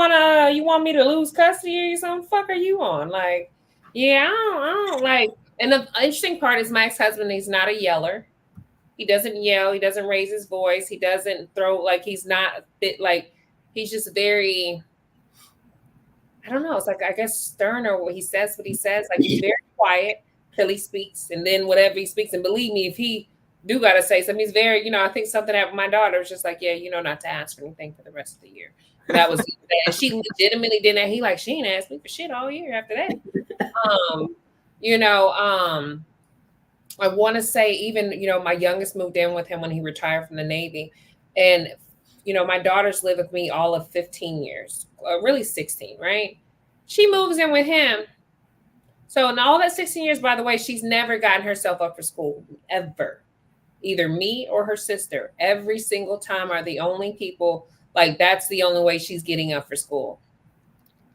want me to lose custody or something? Fuck are you on? Like, yeah, I don't like. And the interesting part is my ex-husband. He's not a yeller. He doesn't yell. He doesn't raise his voice. He doesn't throw, like, he's not a bit, like, he's just very, I don't know. It's like, I guess stern, or what he says. Like, he's very quiet till he speaks. And then whatever he speaks, and believe me, if he do got to say something, he's very, I think something that my daughter was just like, yeah, not to ask for anything for the rest of the year. And that was, and she legitimately didn't, she ain't asked me for shit all year after that. I want to say even, my youngest moved in with him when he retired from the Navy. And, my daughters lived with me all of 15 years, really 16, right? She moves in with him. So in all that 16 years, by the way, she's never gotten herself up for school, ever. Either me or her sister. Every single time are the only people, like that's the only way she's getting up for school.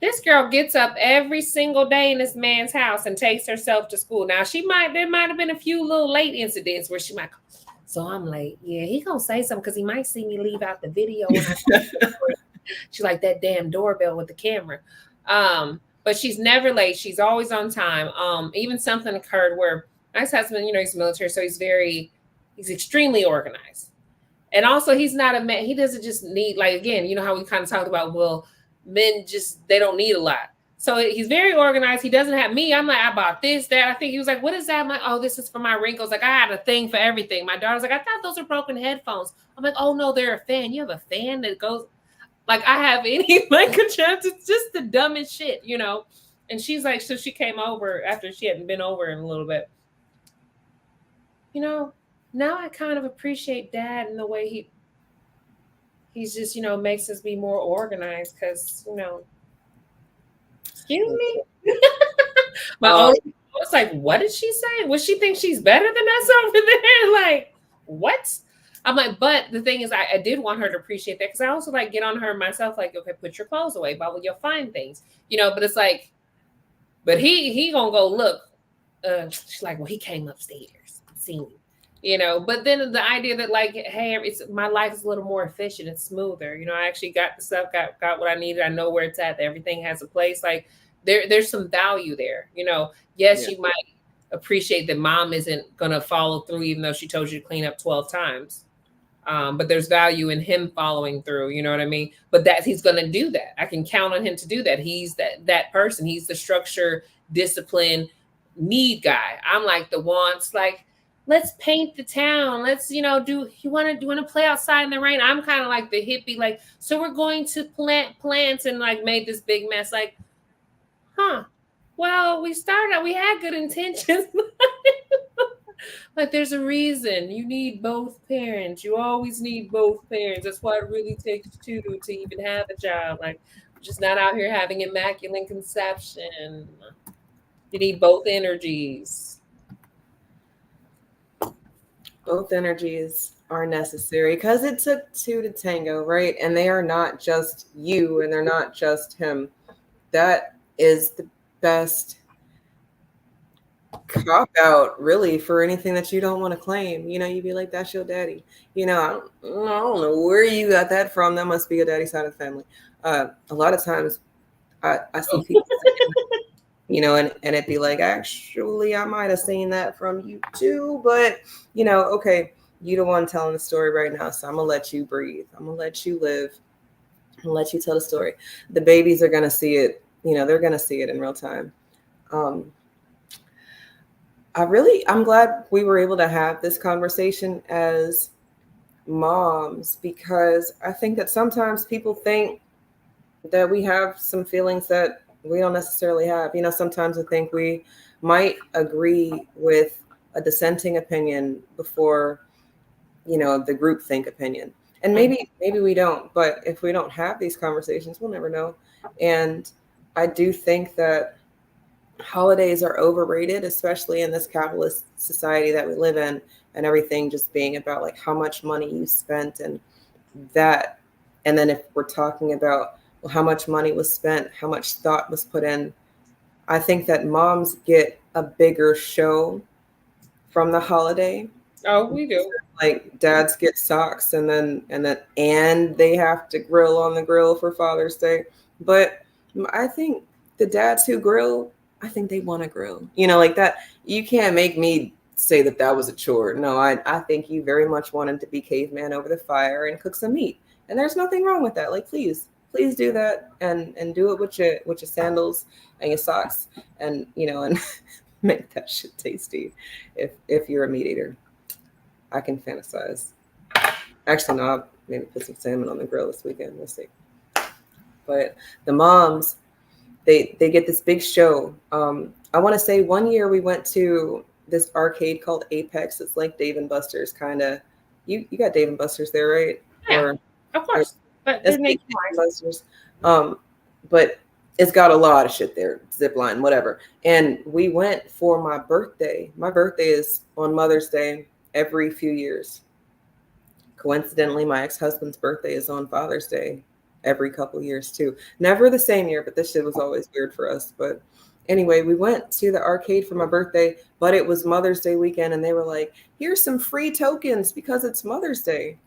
This girl gets up every single day in this man's house and takes herself to school. Now there might have been a few little late incidents where she might go, so I'm late. Yeah, he gonna say something because he might see me leave out the video. She's like that damn doorbell with the camera. But she's never late. She's always on time. Even something occurred where my ex-husband, he's military, so he's extremely organized. And also he's not a man. He doesn't just need, like, again, how we kind of talked about, well, men they don't need a lot. So he's very organized. He doesn't have me. I'm like, I bought this, that. I think he was like, what is that? I'm like, oh, this is for my wrinkles. Like, I had a thing for everything. My daughter's like, I thought those are broken headphones. I'm like, oh no, they're a fan. You have a fan that goes, like, I have any like contraptions. It's just the dumbest shit, And she's like, so she came over after she hadn't been over in a little bit. Now I kind of appreciate Dad and the way he's just, makes us be more organized because, excuse me. My own was like, what did she say? Would she think she's better than us over there? Like, what? I'm like, but the thing is, I did want her to appreciate that because I also like get on her myself, like, okay, put your clothes away, but you'll find things, but it's like, but he gonna go look. She's like, well, he came upstairs, seen me. But then the idea that, like, hey, my life is a little more efficient and smoother. I actually got the stuff, got what I needed. I know where it's at. Everything has a place. Like there's some value there. Yes, you might appreciate that mom isn't going to follow through, even though she told you to clean up 12 times. But there's value in him following through. You know what I mean? But he's going to do that. I can count on him to do that. He's that person. He's the structure, discipline, need guy. I'm like the wants, like, let's paint the town. Let's, do you want to play outside in the rain? I'm kind of like the hippie, like, so we're going to plant plants and like made this big mess. Like, well, we had good intentions. Like, there's a reason you need both parents. You always need both parents. That's why it really takes two to even have a child. Like, we're just not out here having immaculate conception. You need both energies. Both energies are necessary because it took two to tango, right? And they are not just you and they're not just him. That is the best cop out really for anything that you don't want to claim. You'd be like, that's your daddy. I don't know where you got that from. That must be your daddy's side of the family. A lot of times I see people and it'd be like, actually, I might have seen that from you too, but okay, you the one telling the story right now, so I'm gonna let you breathe. I'm gonna let you live. I'm gonna let you tell the story. The babies are gonna see it. They're gonna see it in real time. I'm glad we were able to have this conversation as moms, because I think that sometimes people think that we have some feelings that we don't necessarily have. Sometimes I think we might agree with a dissenting opinion before, the groupthink opinion. And maybe we don't, but if we don't have these conversations, we'll never know. And I do think that holidays are overrated, especially in this capitalist society that we live in, and everything just being about like how much money you spent and that. And then if we're talking about, well, how much money was spent, how much thought was put in, I think that moms get a bigger show from the holiday. Oh, we do. Like dads get socks and they have to grill on the grill for Father's Day. But I think the dads who grill, I think they want to grill. Like that. You can't make me say that was a chore. No, I think you very much wanted to be caveman over the fire and cook some meat. And there's nothing wrong with that. Like, please do that and do it with your sandals and your socks and and make that shit tasty if you're a meat eater. I can fantasize. Actually, no, I'll maybe put some salmon on the grill this weekend. We'll see. But the moms, they get this big show. I want to say one year we went to this arcade called Apex. It's like Dave and Buster's kind of. You got Dave and Buster's there, right? Yeah, of course. But they're Dave and Buster's. But it's got a lot of shit there, zip line, whatever. And we went for my birthday. My birthday is on Mother's Day every few years. Coincidentally, my ex-husband's birthday is on Father's Day every couple years too. Never the same year, but this shit was always weird for us. But anyway, we went to the arcade for my birthday, but it was Mother's Day weekend, and they were like, here's some free tokens because it's Mother's Day.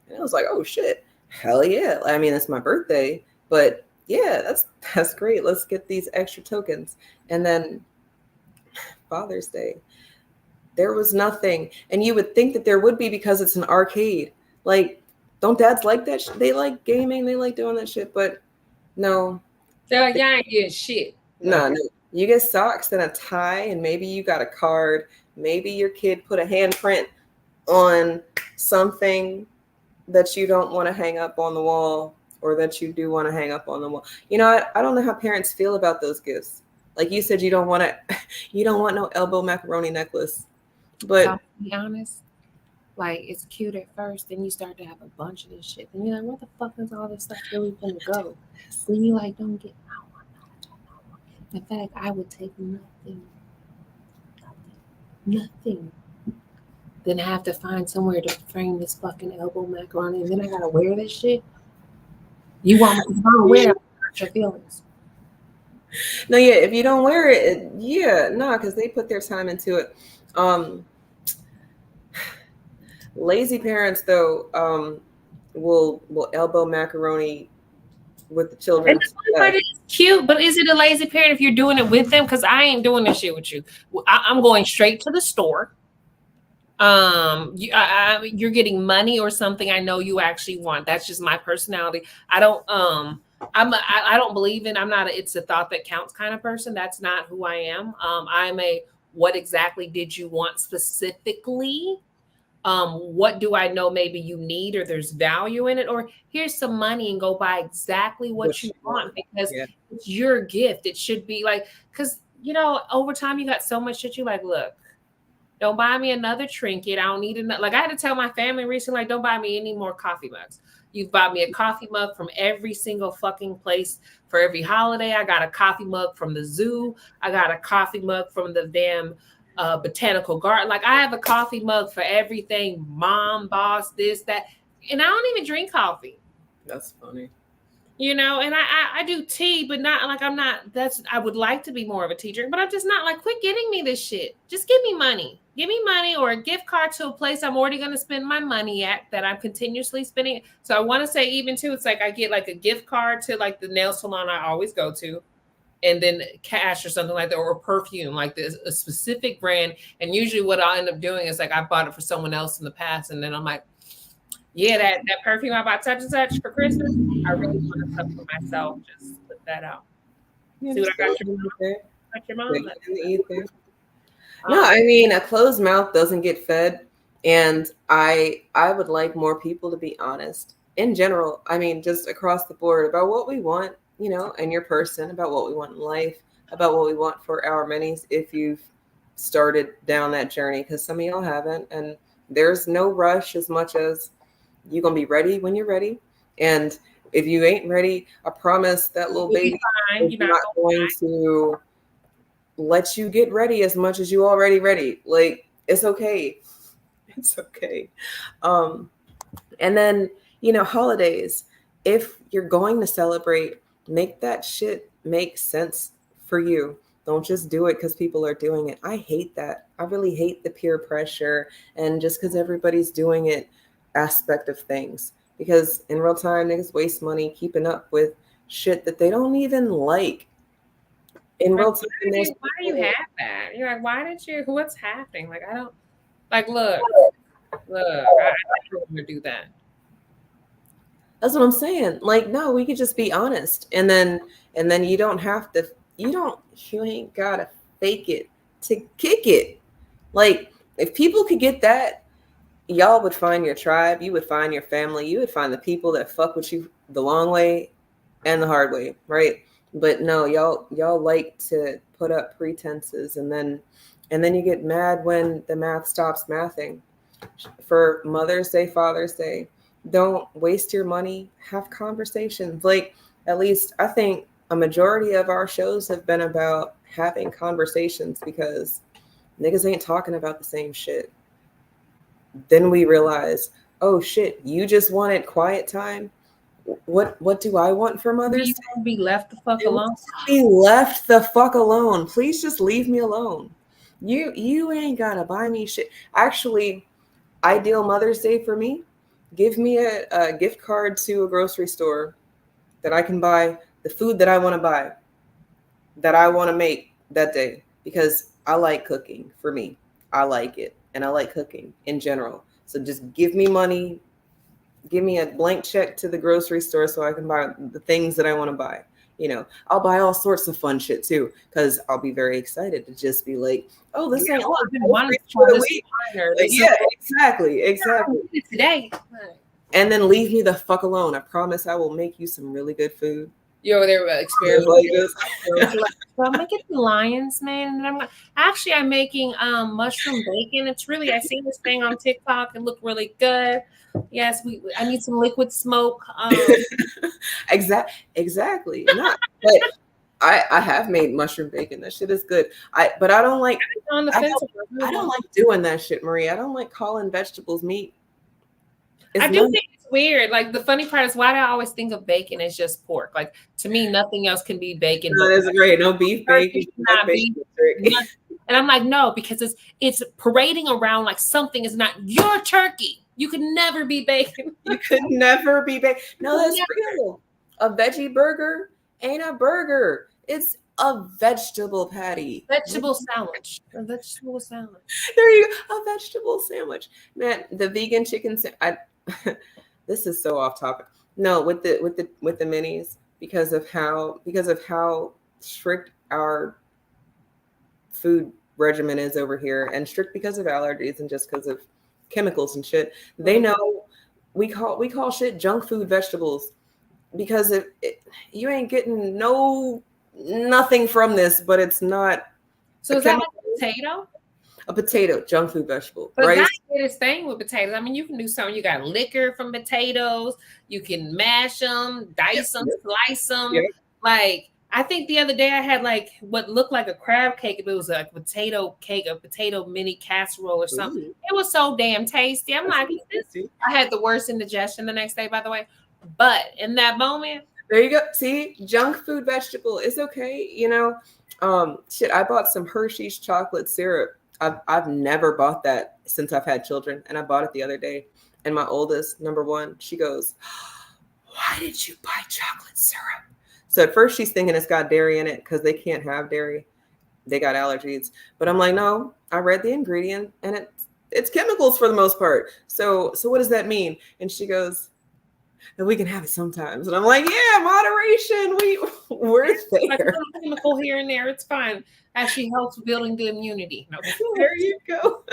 And I was like, oh shit, hell yeah. I mean, it's my birthday, but yeah, that's great. Let's get these extra tokens. And then Father's Day, there was nothing. And you would think that there would be because it's an arcade. Like, don't dads like that? They like gaming. They like doing that shit. But no. So y'all ain't getting shit. No. You get socks and a tie, and maybe you got a card. Maybe your kid put a handprint on something that you don't want to hang up on the wall, or that you do want to hang up on the wall. I don't know how parents feel about those gifts. Like you said, you don't want no elbow macaroni necklace. But to be honest, like it's cute at first, then you start to have a bunch of this shit, and you're like, "What the fuck is all this stuff really gonna go?" Then you like, don't get. In fact, I would take nothing, then have to find somewhere to frame this fucking elbow macaroni, and then I gotta wear this shit. You want me to wear it? Hurt your feelings. No, yeah, if you don't wear it, yeah, no, because they put their time into it. Lazy parents, though, will elbow macaroni with the children. But it's cute, but is it a lazy parent if you're doing it with them? Because I ain't doing this shit with you. I'm going straight to the store. You're getting money or something I know you actually want. That's just my personality. I don't believe in, I'm not a it's a thought that counts kind of person. That's not who I am. I'm a what exactly did you want specifically? What do I know maybe you need or there's value in it, or here's some money and go buy exactly what you want, because it's your gift. It should be like, because over time you got so much shit. You like, look, don't buy me another trinket. I don't need enough. Like I had to tell my family recently, like, don't buy me any more coffee mugs. You've bought me a coffee mug from every single fucking place for every holiday. I got a coffee mug from the zoo. I got a coffee mug from the damn botanical garden. Like I have a coffee mug for everything. Mom, boss, this, that. And I don't even drink coffee. That's funny. you know, and I do tea, but not like I'm not, I would like to be more of a tea drinker, but I'm just not. Like, quit getting me this shit. Just give me money. Give me money or a gift card to a place I'm already going to spend my money at that I'm continuously spending. So I want to say even too, it's like I get like a gift card to like the nail salon I always go to, and then cash or something like that, or perfume, like this, a specific brand. And usually what I'll end up doing is like I bought it for someone else in the past, and then I'm like, yeah, that perfume I bought such and such for Christmas, I really want something for myself. Just put that out. See what I got your mom? In the ether. No, I mean, a closed mouth doesn't get fed. And I would like more people to be honest in general. I mean, just across the board about what we want, you know, and your person, about what we want in life, about what we want for our minis if you've started down that journey, because some of y'all haven't. And there's no rush as much as you're going to be ready when you're ready. And if you ain't ready, I promise that little baby is not going to let you get ready as much as you already ready. Like, it's okay. It's okay. And then, you know, holidays, if you're going to celebrate, make that shit make sense for you. Don't just do it because people are doing it. I hate that. I really hate the peer pressure and just because everybody's doing it aspect of things. Because in real time, niggas waste money keeping up with shit that they don't even like. In real time, why do you have that? You're like, why did you? What's happening? Like, I don't. Like, look, I don't want to do that. That's what I'm saying. Like, no, we could just be honest, and then you don't have to. You ain't gotta fake it to kick it. Like, if people could get that, y'all would find your tribe. You would find your family. You would find the people that fuck with you the long way and the hard way, right? But no, y'all like to put up pretenses, and then you get mad when the math stops mathing. For Mother's Day, Father's Day, don't waste your money. Have conversations. Like, at least I think a majority of our shows have been about having conversations because niggas ain't talking about the same shit. Then we realize, oh shit, you just wanted quiet time. What do I want for Mother's Day? Be left the fuck alone. Be left the fuck alone. Please just leave me alone. You ain't gotta buy me shit. Actually, ideal Mother's Day for me, give me a gift card to a grocery store that I can buy the food that I want to buy, that I want to make that day, because I like cooking. For me, I like it, and I like cooking in general. So just give me money. Give me a blank check to the grocery store so I can buy the things that I want to buy. You know, I'll buy all sorts of fun shit too, because I'll be very excited to just be like, oh, this ain't for the week. Like, yeah, exactly. Today. And then leave me the fuck alone. I promise I will make you some really good food. You're over there experimenting. So I'm gonna get the lion's mane, and I'm making mushroom bacon. It's really, I seen this thing on TikTok. It looked really good. Yes, I need some liquid smoke. Exactly. Not, but I have made mushroom bacon. That shit is good. But I don't like. I don't like doing that shit, Marie. I don't like calling vegetables meat. I do think it's weird. Like, the funny part is, why do I always think of bacon as just pork? Like, to me, nothing else can be bacon. No, that's great. No beef bacon. Not beef. And I'm like, no, because it's parading around like something is not your turkey. You could never be bacon. You could never be bacon. No, that's real. A veggie burger ain't a burger. It's a vegetable patty. Vegetable sandwich. A vegetable sandwich. There you go. A vegetable sandwich. Man, the vegan chicken this is so off topic. No, with the minis, because of how strict our food regimen is over here, and strict because of allergies and just because of chemicals and shit. They know we call shit junk food vegetables, because you ain't getting nothing from this, but it's not. So is that like a potato? A potato, junk food vegetable. But right? that's the greatest thing with potatoes. I mean, you can do something. You got liquor from potatoes. You can mash them, dice them, slice them. Yep. Like, I think the other day I had like what looked like a crab cake, but it was a potato cake, a potato mini casserole or something. Ooh. It was so damn tasty. I'm like, I had the worst indigestion the next day, by the way. But in that moment, There you go. See, junk food vegetable is okay. Shit. I bought some Hershey's chocolate syrup. I've never bought that since I've had children, and I bought it the other day. And my oldest, number one, she goes, "Why did you buy chocolate syrup?" So at first she's thinking it's got dairy in it because they can't have dairy. They got allergies. But I'm like, no, I read the ingredient and it's chemicals for the most part. So what does that mean? And she goes, and we can have it sometimes. And I'm like, yeah, moderation. We're Like a there. little chemical here and there, it's fine. Actually helps building the immunity. No. There you go.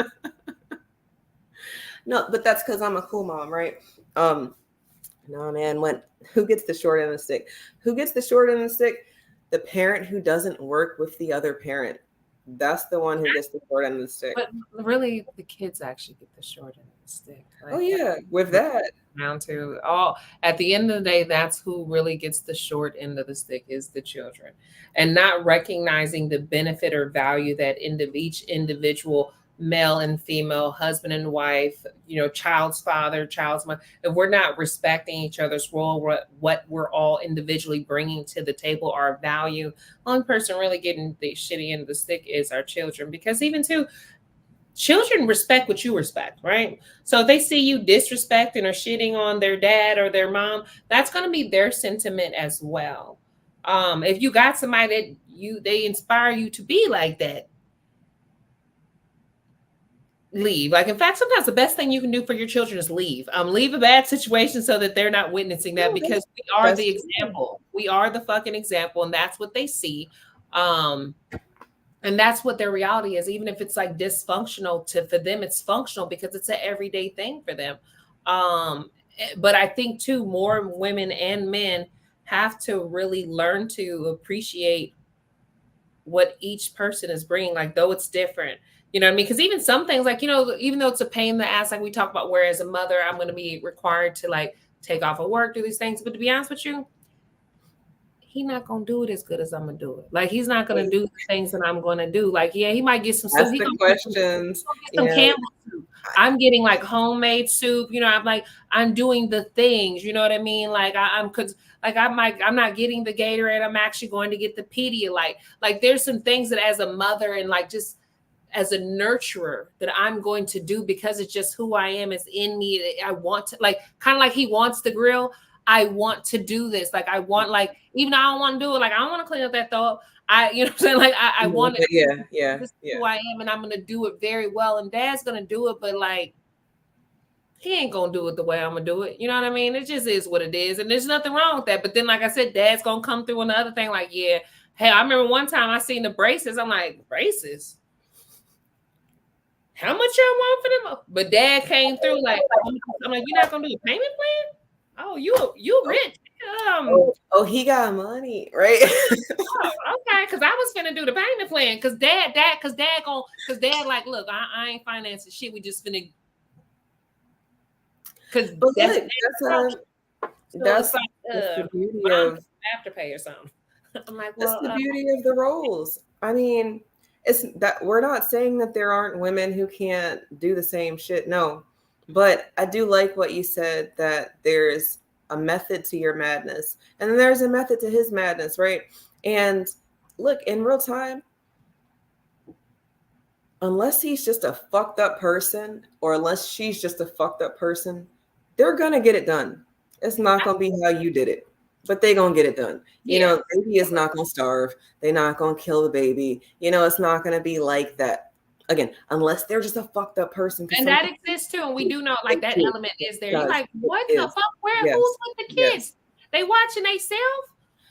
No, but that's because I'm a cool mom, right? No, man, who gets the short end of the stick? Who gets the short end of the stick? The parent who doesn't work with the other parent. That's the one who gets the short end of the stick. But really, the kids actually get the short end of the stick. Oh yeah, with that. Down to all at the end of the day, that's who really gets the short end of the stick is the children, and not recognizing the benefit or value that each individual male and female, husband and wife, child's father, child's mother, if we're not respecting each other's role, what we're all individually bringing to the table, our value, only person really getting the shitty end of the stick is our children. Because even too, children respect what you respect, right? So if they see you disrespecting or shitting on their dad or their mom, that's going to be their sentiment as well. If you got somebody that they inspire you to be like that, leave. Like, in fact, sometimes the best thing you can do for your children is leave. Leave a bad situation so that they're not witnessing that, because we are the example. We are the fucking example, and that's what they see. And that's what their reality is. Even if it's like dysfunctional for them, it's functional because it's an everyday thing for them. But I think too, more women and men have to really learn to appreciate what each person is bringing, like, though it's different. You know what I mean? Because even some things, like, even though it's a pain in the ass, like we talk about, where as a mother, I'm going to be required to like take off of work, do these things. But to be honest with you, he's not going to do it as good as I'm going to do it. Like, he's not going to do the things that I'm going to do. Like, yeah, he might get some soup. That's the questions. Some Campbell soup. I'm getting like homemade soup. I'm doing the things, you know what I mean? Like I'm not getting the Gatorade. I'm actually going to get the Pedialyte. Like there's some things that as a mother and like just as a nurturer that I'm going to do because it's just who I am. It's in me. I want to, like, kind of like he wants the grill. I want to do this. Like I want, like, even though I don't want to do it, like I don't want to clean up that throw. You know what I'm saying? Like I want to. Yeah. This is who I am, and I'm going to do it very well. And Dad's going to do it, but like he ain't going to do it the way I'm going to do it. You know what I mean? It just is what it is, and there's nothing wrong with that. But then, like I said, Dad's going to come through on the other thing. Like, yeah, hey, I remember one time I seen the braces. I'm like, braces? How much y'all want for them? But Dad came through like, I'm like, you're not gonna do a payment plan? Oh, you rich. He got money, right? Okay, because I was finna do the payment plan. Cause dad like, look, I ain't financing shit. We just finna. Cause that's like, the beauty of Afterpay or something. I'm like, well, that's the beauty of the roles. I mean, it's that we're not saying that there aren't women who can't do the same shit. No, but I do like what you said, that there's a method to your madness, and then there's a method to his madness, right? And look, in real time, unless he's just a fucked up person, or unless she's just a fucked up person, they're gonna get it done. It's not gonna be how you did it, but they gonna get it done. You know, baby is not gonna starve. They're not gonna kill the baby. It's not gonna be like that. Again, unless they're just a fucked up person. And that exists too. And we do know, like, that element is there. You're like, what the fuck? Who's with the kids? They watching themselves?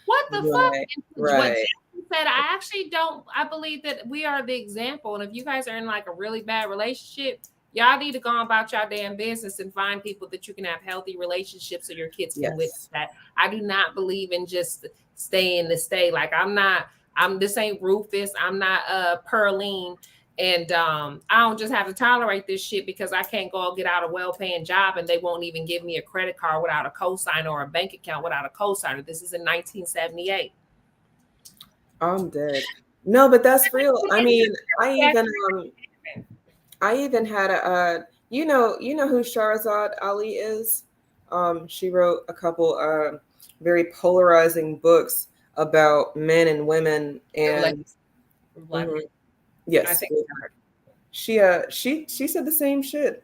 What the fuck? Right. What said, I believe that we are the example. And if you guys are in like a really bad relationship, y'all need to go about your damn business and find people that you can have healthy relationships so your kids can witness that. I do not believe in just staying to stay. Like, this ain't Rufus. I'm not Pearline. And I don't just have to tolerate this shit because I can't go get out a well-paying job and they won't even give me a credit card without a cosigner or a bank account without a cosigner. This is in 1978. I'm dead. No, but that's real. I mean, I even had a you know who Shahrazad Ali is? She wrote a couple very polarizing books about men and women, and Black Mhm. men. I yes, think she said the same shit.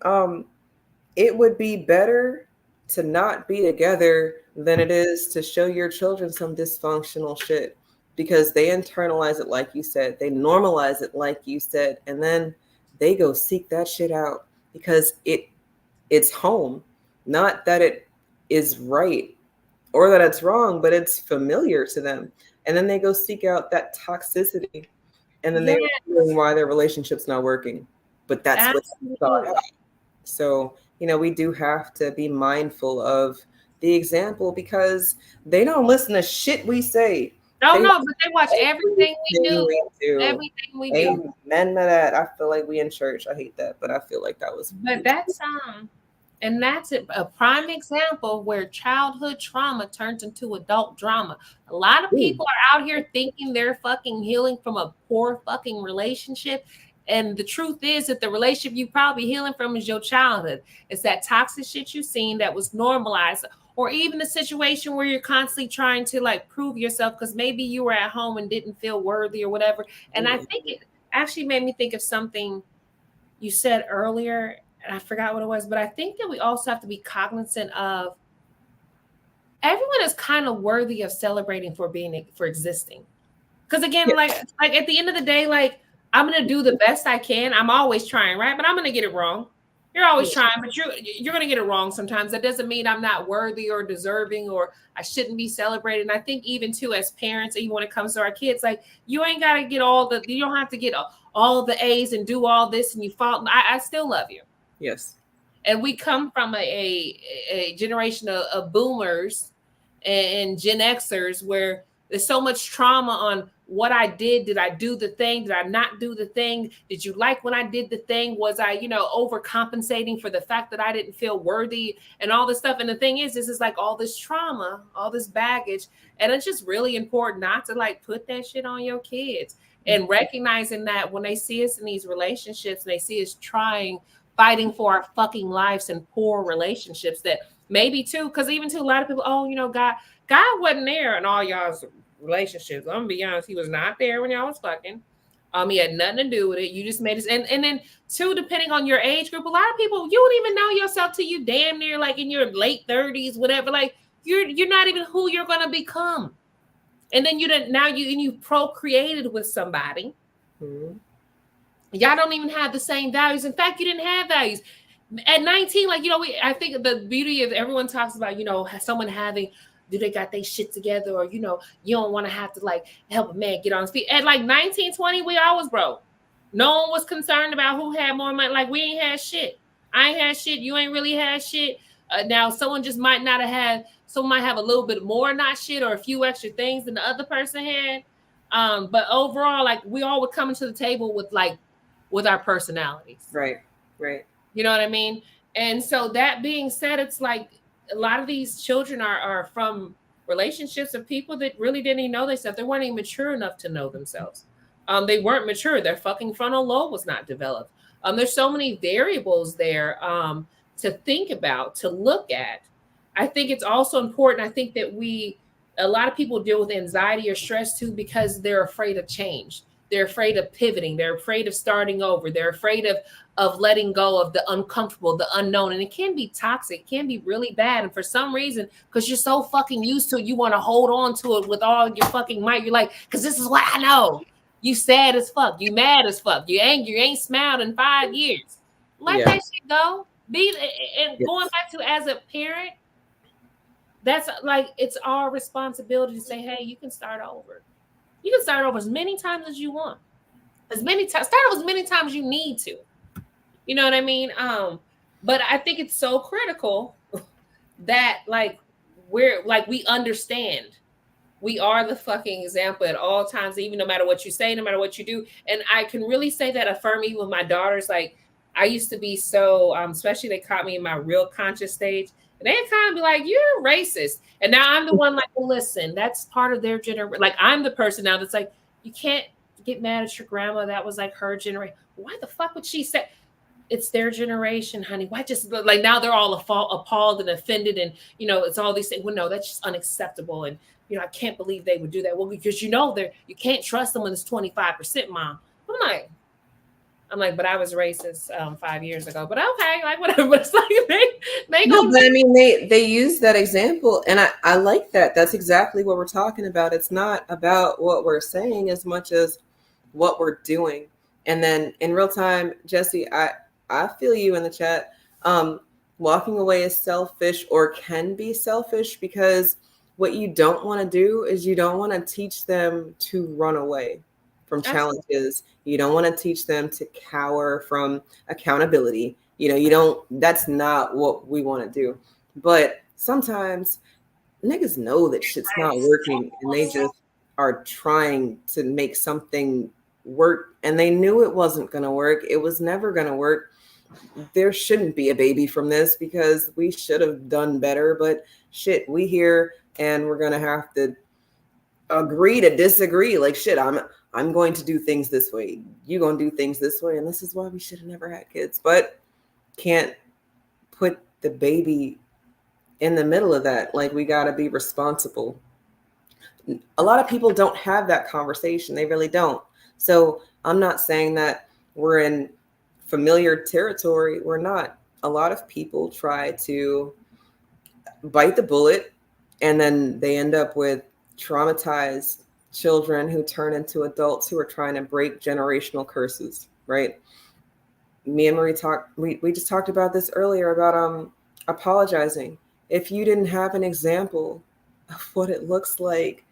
It would be better to not be together than it is to show your children some dysfunctional shit, because they internalize it, like you said, they normalize it, like you said, and then they go seek that shit out because it's home. Not that it is right or that it's wrong, but it's familiar to them. And then they go seek out that toxicity, and then they're wondering why their relationship's not working. But that's what they thought out. So, we do have to be mindful of the example, because they don't listen to shit we say. No, They but they watch everything we do. do. Everything we do. Amen to that. I feel like we in church. I hate that, but I feel like that was. But that's and that's a prime example where childhood trauma turns into adult drama. A lot of people are out here thinking they're fucking healing from a poor fucking relationship. And the truth is that the relationship you probably healing from is your childhood. It's that toxic shit you've seen that was normalized, or even the situation where you're constantly trying to like prove yourself because maybe you were at home and didn't feel worthy or whatever. And I think it actually made me think of something you said earlier, and I forgot what it was, but I think that we also have to be cognizant of everyone is kind of worthy of celebrating for existing. Because again, like at the end of the day, like I'm gonna do the best I can. I'm always trying, right? But I'm gonna get it wrong. You're always trying, but you're gonna get it wrong sometimes. That doesn't mean I'm not worthy or deserving or I shouldn't be celebrated. And I think even too, as parents, even when it comes to our kids, like you ain't gotta get you don't have to get all the A's and do all this and you fall. I still love you. Yes. And we come from a generation of boomers and Gen Xers where there's so much trauma on what I did. Did I do the thing? Did I not do the thing? Did you like when I did the thing? Was I, overcompensating for the fact that I didn't feel worthy and all this stuff? And the thing is, this is like all this trauma, all this baggage. And it's just really important not to like put that shit on your kids, and recognizing that when they see us in these relationships and they see us fighting for our fucking lives and poor relationships, that maybe too, because even to a lot of people, God wasn't there in all y'all's relationships. I'm gonna be honest, he was not there when y'all was fucking. He had nothing to do with it. You just made it. And then too, depending on your age group, a lot of people, you don't even know yourself till you damn near like in your late 30s, whatever. Like you're not even who you're gonna become. And then you procreated with somebody. Mm-hmm. Y'all don't even have the same values. In fact, you didn't have values. At 19, like, I think the beauty of everyone talks about, someone do they got their shit together, or, you don't want to have to like help a man get on his feet. At like 19, 20, we all was broke. No one was concerned about who had more money. Like we ain't had shit. I ain't had shit. You ain't really had shit. Now someone just might not have had, someone might have a little bit more not shit or a few extra things than the other person had. But overall, like we all would come into the table with our personalities. Right. You know what I mean? And so that being said, it's like a lot of these children are from relationships of people that really didn't even know themselves. They weren't even mature enough to know themselves. They weren't mature. Their fucking frontal lobe was not developed. There's so many variables there to think about, to look at. I think it's also important. I think that a lot of people deal with anxiety or stress too because they're afraid of change. They're afraid of pivoting. They're afraid of starting over. They're afraid of letting go of the uncomfortable, the unknown. And it can be toxic. It can be really bad. And for some reason, because you're so fucking used to it, you want to hold on to it with all your fucking might. You're like, because this is what I know. You sad as fuck. You mad as fuck. You angry. You ain't smiled in 5 years. Let that shit go. Going back to as a parent, that's like, it's our responsibility to say, hey, you can start over. You can start over as many times as you want. Start over as many times you need to. You know what I mean? But I think it's so critical that we understand. We are the fucking example at all times, even no matter what you say, no matter what you do. And I can really say that affirm even with my daughters. Like I used to be so, especially they caught me in my real conscious stage. And they'd kind of be like, you're racist. And now I'm the one like, well, listen, that's part of their generation. Like I'm the person now that's like, you can't get mad at your grandma. That was like her generation. Why the fuck would she say? it's their generation, honey. Why just like now they're all appalled and offended, and it's all these things. Well, no, that's just unacceptable, and I can't believe they would do that. Well, because you can't trust them when it's 25%, Mom. I'm like, but I was racist 5 years ago. But okay, like whatever. But it's like they no, but I mean they use that example, and I like that. That's exactly what we're talking about. It's not about what we're saying as much as what we're doing. And then in real time, Jesse, I feel you in the chat. Walking away is selfish or can be selfish because what you don't want to do is you don't want to teach them to run away from challenges. You don't want to teach them to cower from accountability. That's not what we want to do. But sometimes niggas know that shit's not working and they just are trying to make something work, and they knew it wasn't going to work. It was never going to work. There shouldn't be a baby from this because we should have done better, but shit, we here and we're going to have to agree to disagree. Like shit, I'm going to do things this way. You going to do things this way. And this is why we should have never had kids, but can't put the baby in the middle of that. Like we got to be responsible. A lot of people don't have that conversation. They really don't. So I'm not saying that we're in familiar territory. We're not. A lot of people try to bite the bullet and then they end up with traumatized children who turn into adults who are trying to break generational curses, right? Me and Marie we just talked about this earlier about apologizing. If you didn't have an example of what it looks like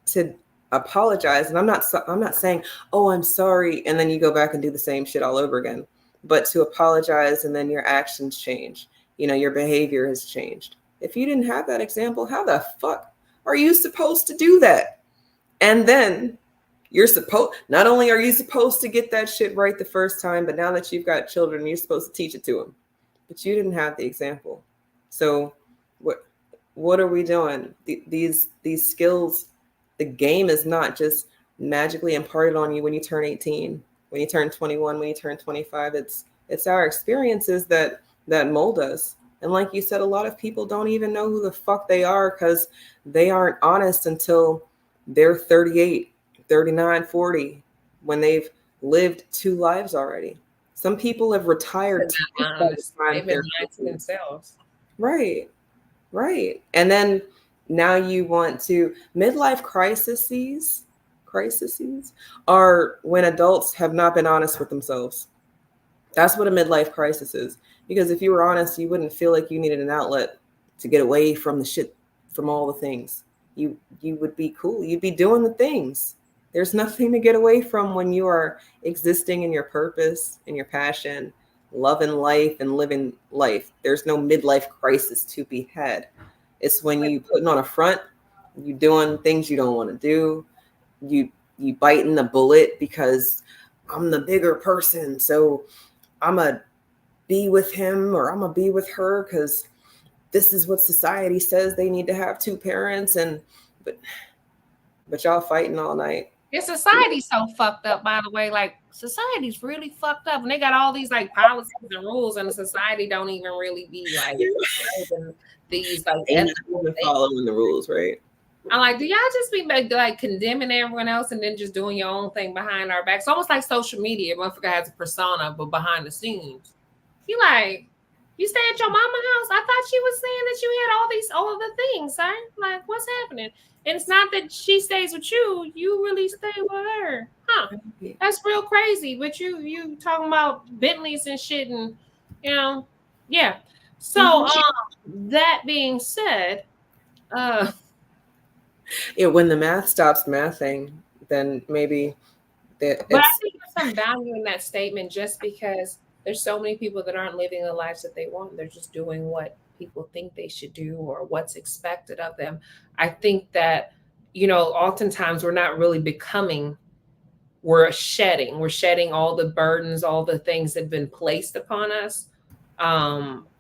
to apologize, and I'm not saying, oh, I'm sorry, and then you go back and do the same shit all over again, but to apologize and then your actions change, your behavior has changed. If you didn't have that example, how the fuck are you supposed to do that? And then not only are you supposed to get that shit right the first time, but now that you've got children, you're supposed to teach it to them, but you didn't have the example. So what are we doing? These skills, the game is not just magically imparted on you when you turn 18, when you turn 21, when you turn 25. It's our experiences that mold us. And like you said, a lot of people don't even know who the fuck they are because they aren't honest until they're 38, 39, 40, when they've lived 2 lives already. Some people have retired by the time they're themselves. Right. And then now you want to midlife crises are when adults have not been honest with themselves. That's what a midlife crisis is. Because if you were honest, you wouldn't feel like you needed an outlet to get away from the shit, from all the things. You would be cool. You'd be doing the things. There's nothing to get away from when you are existing in your purpose and your passion, loving life and living life. There's no midlife crisis to be had. It's when you putting on a front, you doing things you don't want to do. You biting the bullet because I'm the bigger person, so I'm a be with him or I'm gonna be with her because this is what society says they need to have 2 parents, but y'all fighting all night. Yeah, society's so fucked up, by the way. Like society's really fucked up, and they got all these like policies and rules, and the society don't even really be like these like following the rules, right? I'm like, do y'all just be like condemning everyone else and then just doing your own thing behind our backs? It's almost like social media. Motherfucker has a persona, but behind the scenes, you like, you stay at your mama's house. I thought she was saying that you had all of the things, son. Like, what's happening? And it's not that she stays with you. You really stay with her. Huh. That's real crazy. But you talking about Bentleys and shit and, yeah. So that being said, when the math stops mathing, then maybe but I think there's some value in that statement just because there's so many people that aren't living the lives that they want. They're just doing what people think they should do or what's expected of them. I think that, oftentimes we're not really becoming, we're shedding all the burdens, all the things that have been placed upon us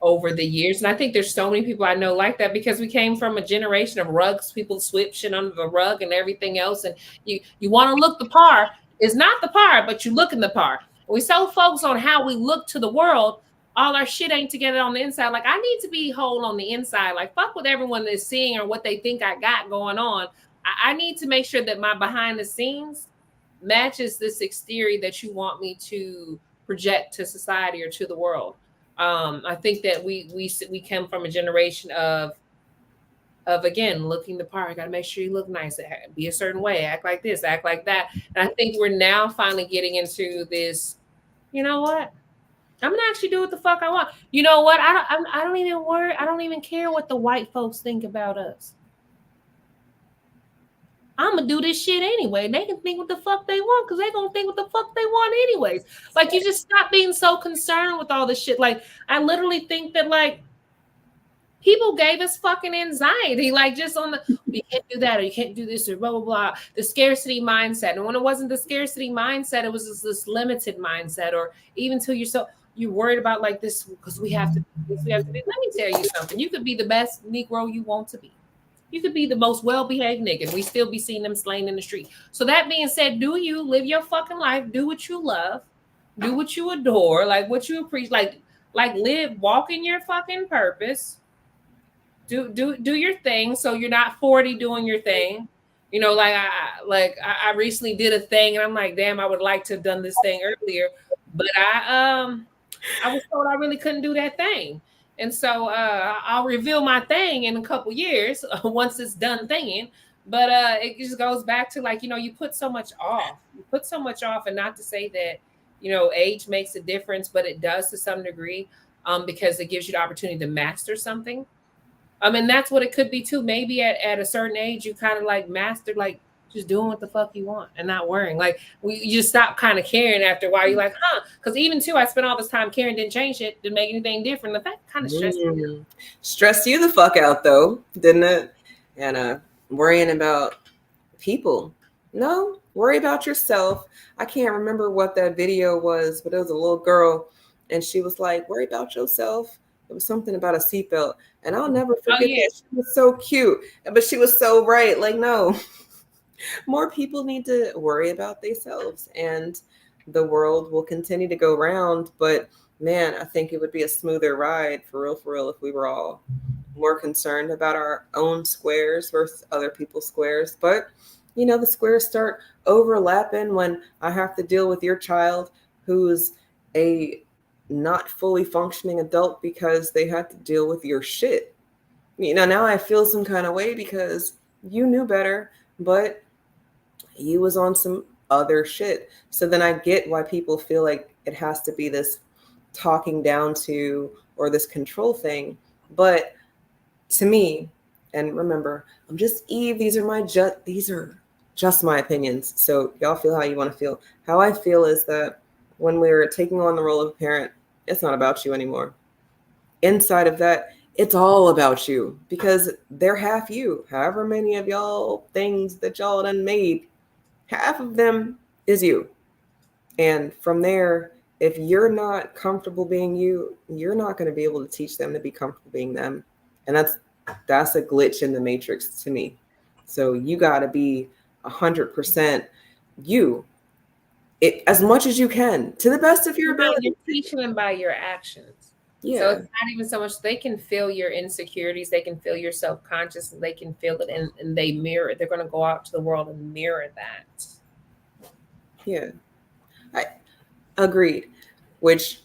over the years. And I think there's so many people I know like that because we came from a generation of rugs, people sweep shit under the rug and everything else. And you want to look the part. It's not the part, but you look in the part. We so focused on how we look to the world, all our shit ain't together on the inside. Like, I need to be whole on the inside. Like, fuck what everyone is seeing or what they think I got going on. I need to make sure that my behind the scenes matches this exterior that you want me to project to society or to the world. I think that we come from a generation of again looking the part. I got to make sure you look nice, be a certain way, act like this, act like that. And I think we're now finally getting into this. You know what? I'm gonna actually do what the fuck I want. You know what? I don't even worry. I don't even care what the white folks think about us. I'm gonna do this shit anyway. They can think what the fuck they want because they gonna think what the fuck they want anyways. Like, you just stop being so concerned with all this shit. Like, I literally think that like people gave us fucking anxiety, like just on the you can't do that or you can't do this or blah blah blah. The scarcity mindset, and when it wasn't the scarcity mindset, it was just this limited mindset, or even till you're worried about like this because we have to do this, we have to be. Let me tell you something. You could be the best Negro you want to be. You could be the most well-behaved nigga. We still be seeing them slain in the street. So that being said, do you live your fucking life? Do what you love. Do what you adore. Like what you appreciate. Like live, walk in your fucking purpose. Do your thing. So you're not 40 doing your thing. You know, like I recently did a thing, and I'm like, damn, I would like to have done this thing earlier, but I was told I really couldn't do that thing. And so I'll reveal my thing in a couple years once it's done thinging. But it just goes back to like, you know, you put so much off. You put so much off, and not to say that, you know, age makes a difference, but it does to some degree because it gives you the opportunity to master something. And that's what it could be too. Maybe at a certain age, you kind of like mastered like just doing what the fuck you want and not worrying. Like you just stop kind of caring after a while. You're like, huh? Because even too, I spent all this time caring, didn't change it, didn't make anything different. That kind of stressed me. Stressed you the fuck out though, didn't it? And worrying about people. No, worry about yourself. I can't remember what that video was, but it was a little girl, and she was like, "Worry about yourself." It was something about a seatbelt, and I'll never forget that. She was so cute, but she was so right. Like, no, more people need to worry about themselves, and the world will continue to go round. But man, I think it would be a smoother ride for real, if we were all more concerned about our own squares versus other people's squares. But you know, the squares start overlapping when I have to deal with your child who's a not fully functioning adult because they had to deal with your shit. You know, now I feel some kind of way because you knew better, but you was on some other shit. So then I get why people feel like it has to be this talking down to or this control thing. But to me, and remember, I'm just Eve. These are just my opinions. So y'all feel how you want to feel. How I feel is that when we're taking on the role of a parent, it's not about you anymore. Inside of that, it's all about you because they're half you. However many of y'all things that y'all done made, half of them is you. And from there, if you're not comfortable being you, you're not going to be able to teach them to be comfortable being them. And that's a glitch in the matrix to me. So you got to be 100% you. As much as you can, to the best of your ability. You're teaching them by your actions. Yeah. So it's not even so much they can feel your insecurities, they can feel your self-conscious, and they can feel it, and they mirror it. They're going to go out to the world and mirror that. Yeah, I agreed. Which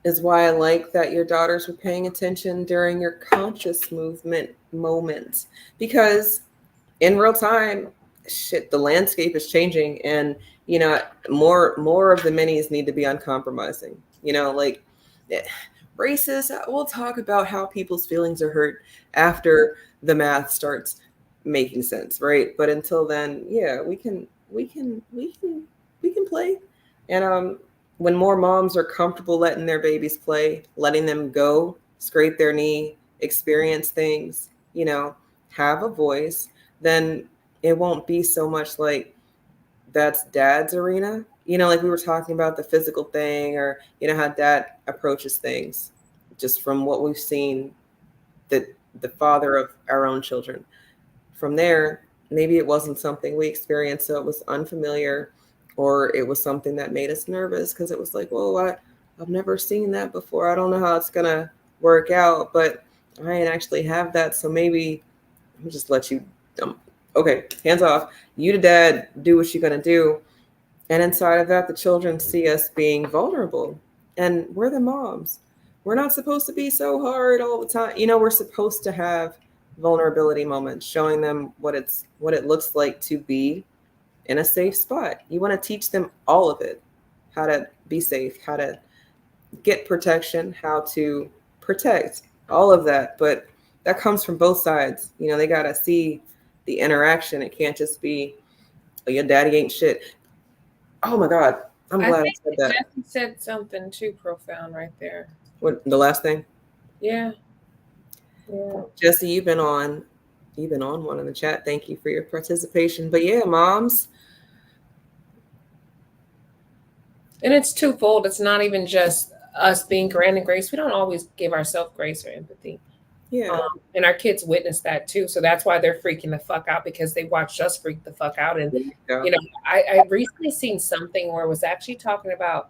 is why I like that your daughters were paying attention during your conscious movement moments, because in real time, shit, the landscape is changing, and you know, more of the minis need to be uncompromising. You know, like racist. We'll talk about how people's feelings are hurt after the math starts making sense, right? But until then, yeah, we can play. And when more moms are comfortable letting their babies play, letting them go, scrape their knee, experience things, you know, have a voice, then it won't be so much like that's dad's arena. You know, like we were talking about the physical thing, or, you know, how dad approaches things just from what we've seen, the father of our own children. From there, maybe it wasn't something we experienced, so it was unfamiliar, or it was something that made us nervous because it was like, well, I've never seen that before. I don't know how it's gonna work out, but I ain't actually have that, so maybe I'll just let you. Okay, hands off. You, the dad, do what you're gonna do, and inside of that, the children see us being vulnerable, and we're the moms. We're not supposed to be so hard all the time. We're supposed to have vulnerability moments, showing them what it looks like to be in a safe spot. You want to teach them all of it, how to be safe, how to get protection, how to protect, all of that. But that comes from both sides. They got to see the interaction. It can't just be, oh, your daddy ain't shit. Oh my God. I'm glad I said that. Jesse said something too profound right there. What, the last thing? Yeah. Jesse, you've been on one in the chat. Thank you for your participation. But yeah, moms. And it's twofold. It's not even just us being granted grace. We don't always give ourselves grace or empathy. Yeah. And our kids witness that too. So that's why they're freaking the fuck out, because they watched us freak the fuck out. And, I recently seen something where it was actually talking about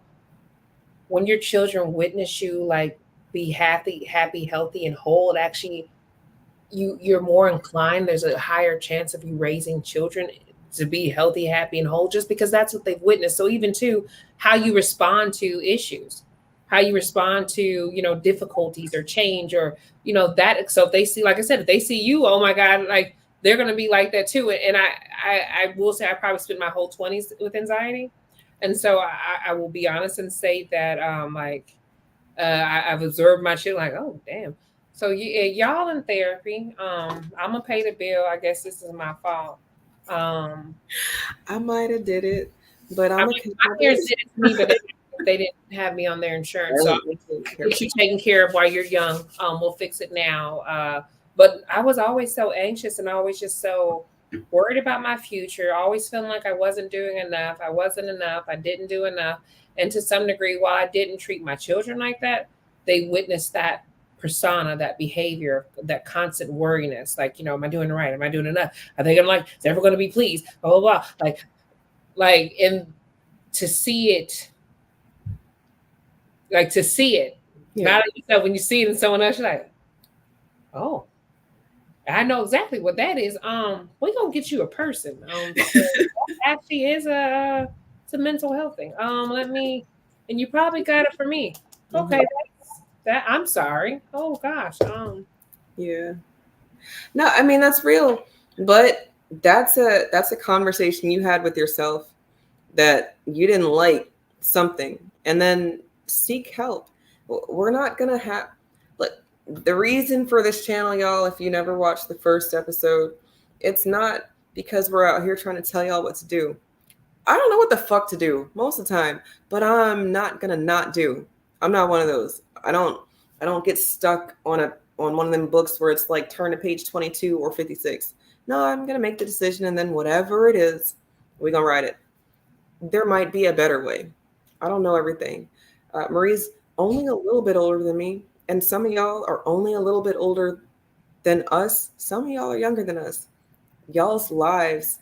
when your children witness you, like, be happy, healthy, and whole, it actually, you're more inclined. There's a higher chance of you raising children to be healthy, happy, and whole, just because that's what they've witnessed. So even to how you respond to issues, how you respond to, difficulties or change, or, that. So if they see, like I said, if they see you, oh my God, like, they're going to be like that too. And I will say I probably spent my whole 20s with anxiety. And so I will be honest and say that, I've observed my shit like, oh, damn. So y'all in therapy, I'm going to pay the bill. I guess this is my fault. I might have did it, but my parents did it to me, but they didn't have me on their insurance. So I'll get you taken care of while you're young. We'll fix it now. But I was always so anxious and always just so worried about my future, always feeling like I wasn't doing enough. I wasn't enough. I didn't do enough. And to some degree, while I didn't treat my children like that, they witnessed that persona, that behavior, that constant worriness. Like, am I doing it right? Am I doing enough? Are they gonna is they ever gonna be pleased? Blah, blah, blah. Like, and to see it, yeah. Not when you see it in someone else, you're like, oh, I know exactly what that is. We're gonna get you a person. That actually is it's a mental health thing. And you probably got it for me. Okay, that I'm sorry. Oh gosh. Yeah. No, I mean, that's real, but that's a conversation you had with yourself that you didn't like something, and then seek help. We're not gonna have, like, the reason for this channel, y'all, if you never watched the first episode, it's not because we're out here trying to tell y'all what to do. I don't know what the fuck to do most of the time, but I'm not gonna not do. I'm not one of those. I don't get stuck on one of them books where it's like turn to page 22 or 56. No, I'm gonna make the decision, and then whatever it is, we're gonna write it. There might be a better way. I don't know everything. Marie's only a little bit older than me, and some of y'all are only a little bit older than us. Some of y'all are younger than us. Y'all's lives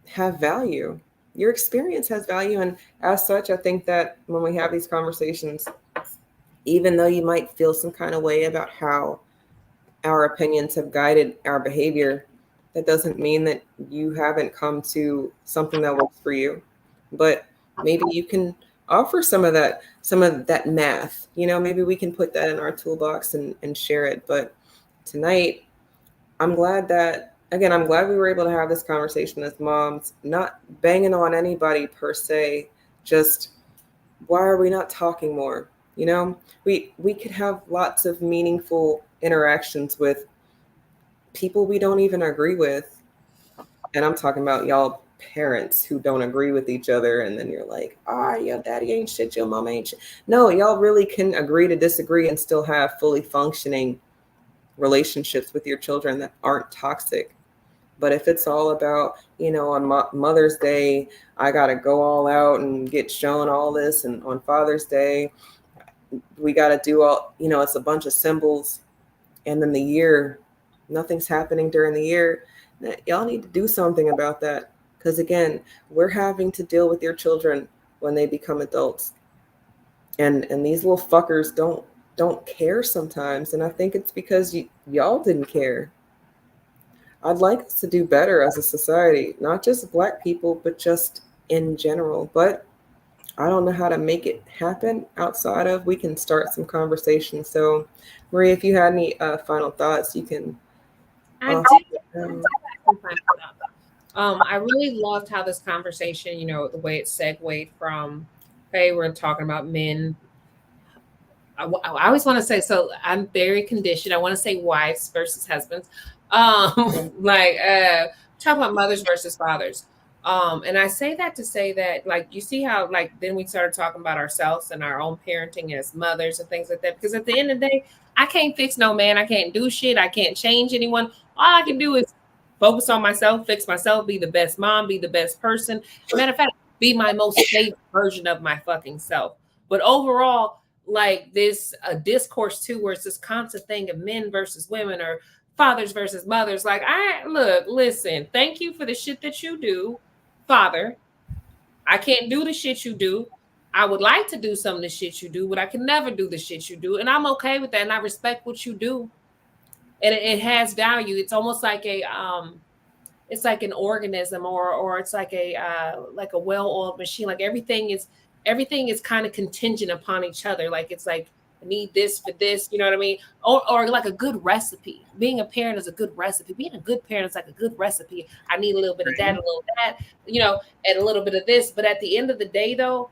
have value. Your experience has value, and as such, I think that when we have these conversations, even though you might feel some kind of way about how our opinions have guided our behavior, that doesn't mean that you haven't come to something that works for you. But maybe you can offer some of that math. Maybe we can put that in our toolbox and share it. But tonight, I'm glad we were able to have this conversation as moms, not banging on anybody per se, just why are we not talking more? We could have lots of meaningful interactions with people we don't even agree with. And I'm talking about y'all parents who don't agree with each other. And then you're like, your daddy ain't shit, your mom ain't shit. No, y'all really can agree to disagree and still have fully functioning relationships with your children that aren't toxic. But if it's all about, on Mother's Day, I got to go all out and get shown all this. And on Father's Day, we got to do all, it's a bunch of symbols. And then nothing's happening during the year. Y'all need to do something about that. Because again, we're having to deal with your children when they become adults. And these little fuckers don't care sometimes. And I think it's because y'all didn't care. I'd like us to do better as a society, not just Black people, but just in general. But I don't know how to make it happen outside of we can start some conversation. So, Marie, if you had any final thoughts, you can. I really loved how this conversation, the way it segued from, hey, we're talking about men. I always want to say, so I'm very conditioned. I want to say wives versus husbands. Talk about mothers versus fathers. And I say that to say that, like, you see how, like, then we started talking about ourselves and our own parenting as mothers and things like that. Because at the end of the day, I can't fix no man. I can't do shit. I can't change anyone. All I can do is focus on myself, fix myself, be the best mom, be the best person. Matter of fact, be my most favorite version of my fucking self. But overall, like this discourse too, where it's this constant thing of men versus women or fathers versus mothers. Like, listen, thank you for the shit that you do, father. I can't do the shit you do. I would like to do some of the shit you do, but I can never do the shit you do. And I'm okay with that. And I respect what you do. And it has value. It's almost like it's like an organism or it's like a well-oiled machine. Like everything is kind of contingent upon each other. Like it's like, I need this for this, you know what I mean? Or like a good recipe. Being a parent is a good recipe. Being a good parent is like a good recipe. I need a little bit of that, a little of that, and a little bit of this. But at the end of the day, though,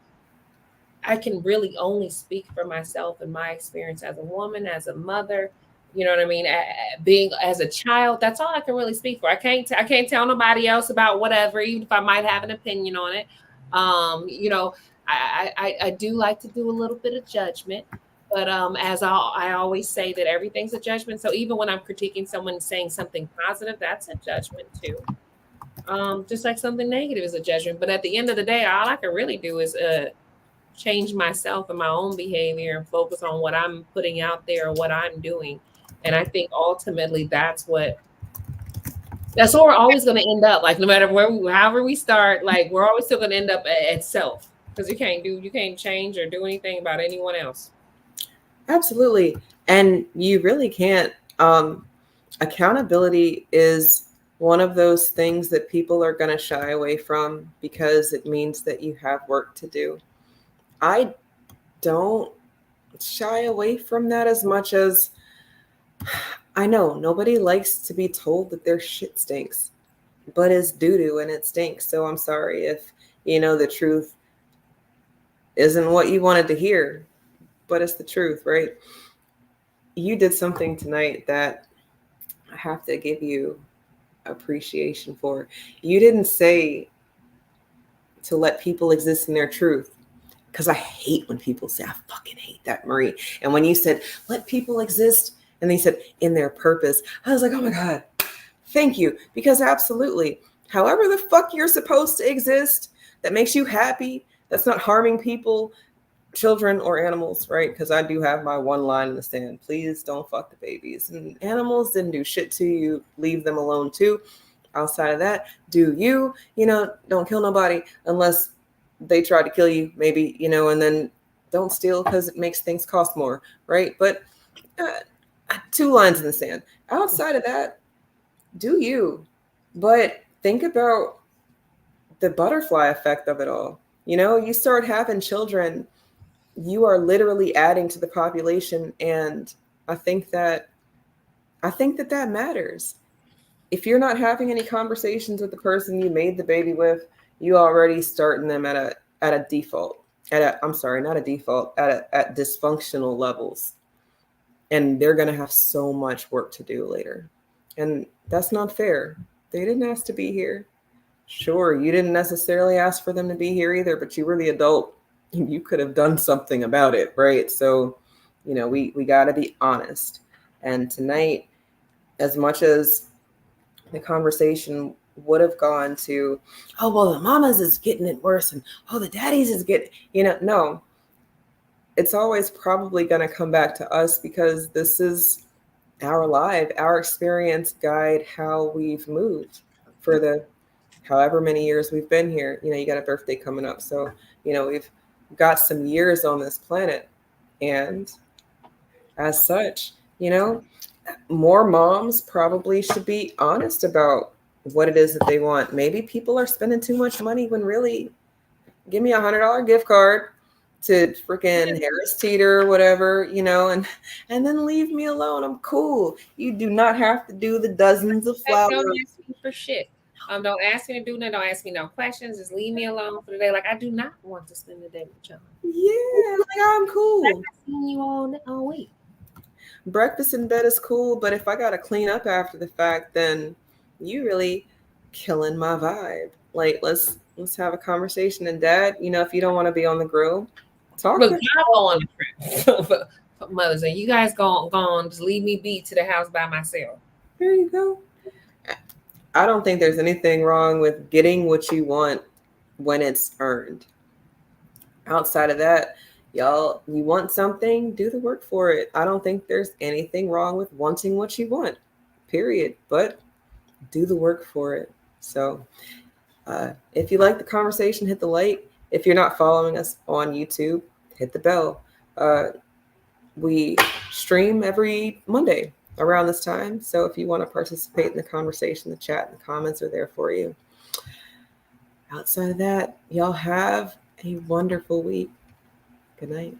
I can really only speak for myself and my experience as a woman, as a mother. You know what I mean? Being as a child, that's all I can really speak for. I can't tell nobody else about whatever, even if I might have an opinion on it. I do like to do a little bit of judgment. But as I always say that everything's a judgment. So even when I'm critiquing someone saying something positive, that's a judgment too. Just like something negative is a judgment. But at the end of the day, all I can really do is change myself and my own behavior and focus on what I'm putting out there or what I'm doing. And I think ultimately that's where we're always going to end up. Like no matter however we start, like we're always still going to end up at self, because you can't change or do anything about anyone else. Absolutely. And you really can't. Accountability is one of those things that people are going to shy away from because it means that you have work to do. I don't shy away from that as much as I know nobody likes to be told that their shit stinks, but it's doo-doo and it stinks. So I'm sorry if, the truth isn't what you wanted to hear, but it's the truth, right? You did something tonight that I have to give you appreciation for. You didn't say to let people exist in their truth, because I hate when people say, I fucking hate that, Marie. And when you said, let people exist, and they said, in their purpose, I was like, oh my God, thank you. Because absolutely, however the fuck you're supposed to exist, that makes you happy, that's not harming people, children or animals, right? Because I do have my one line in the sand. Please don't fuck the babies. And animals didn't do shit to you. Leave them alone too. Outside of that, do you, don't kill nobody unless they try to kill you, maybe, and then don't steal because it makes things cost more, right? But two lines in the sand. Outside of that, do you. But think about the butterfly effect of it all. You start having children, you are literally adding to the population. And I think that matters. If you're not having any conversations with the person you made the baby with, you already starting them at dysfunctional levels. And they're going to have so much work to do later. And that's not fair. They didn't ask to be here. Sure, you didn't necessarily ask for them to be here either, but you were the adult. You could have done something about it, right? So, we got to be honest. And tonight, as much as the conversation would have gone to, oh, well, the mamas is getting it worse, and oh, the daddies is getting, no. It's always probably going to come back to us because this is our experience guide how we've moved for the however many years we've been here. You know, you got a birthday coming up. So, you know, we've got some years on this planet. And as such, you know, more moms probably should be honest about what it is that they want. Maybe people are spending too much money when really, give me $100 gift card to freaking Harris Teeter or whatever, you know, and then leave me alone. I'm cool. You do not have to do the dozens of flowers. Don't ask me for shit. Don't ask me to do nothing. Don't ask me no questions. Just leave me alone for the day. Like, I do not want to spend the day with y'all. Yeah, like I'm cool. I've seen you all week. Breakfast in bed is cool, but if I gotta clean up after the fact, then you really killing my vibe. Like, let's have a conversation. And Dad, you know, if you don't want to be on the grill, talk. But y'all go on the trip, mothers, and you guys go on. Just leave me be to the house by myself. There you go. I don't think there's anything wrong with getting what you want when it's earned. Outside of that, y'all, you want something, do the work for it. I don't think there's anything wrong with wanting what you want, period. But do the work for it. So if you like the conversation, hit the like. If you're not following us on YouTube, hit the bell. We stream every Monday around this time. So if you want to participate in the conversation, the chat, and the comments are there for you. Outside of that, y'all have a wonderful week. Good night.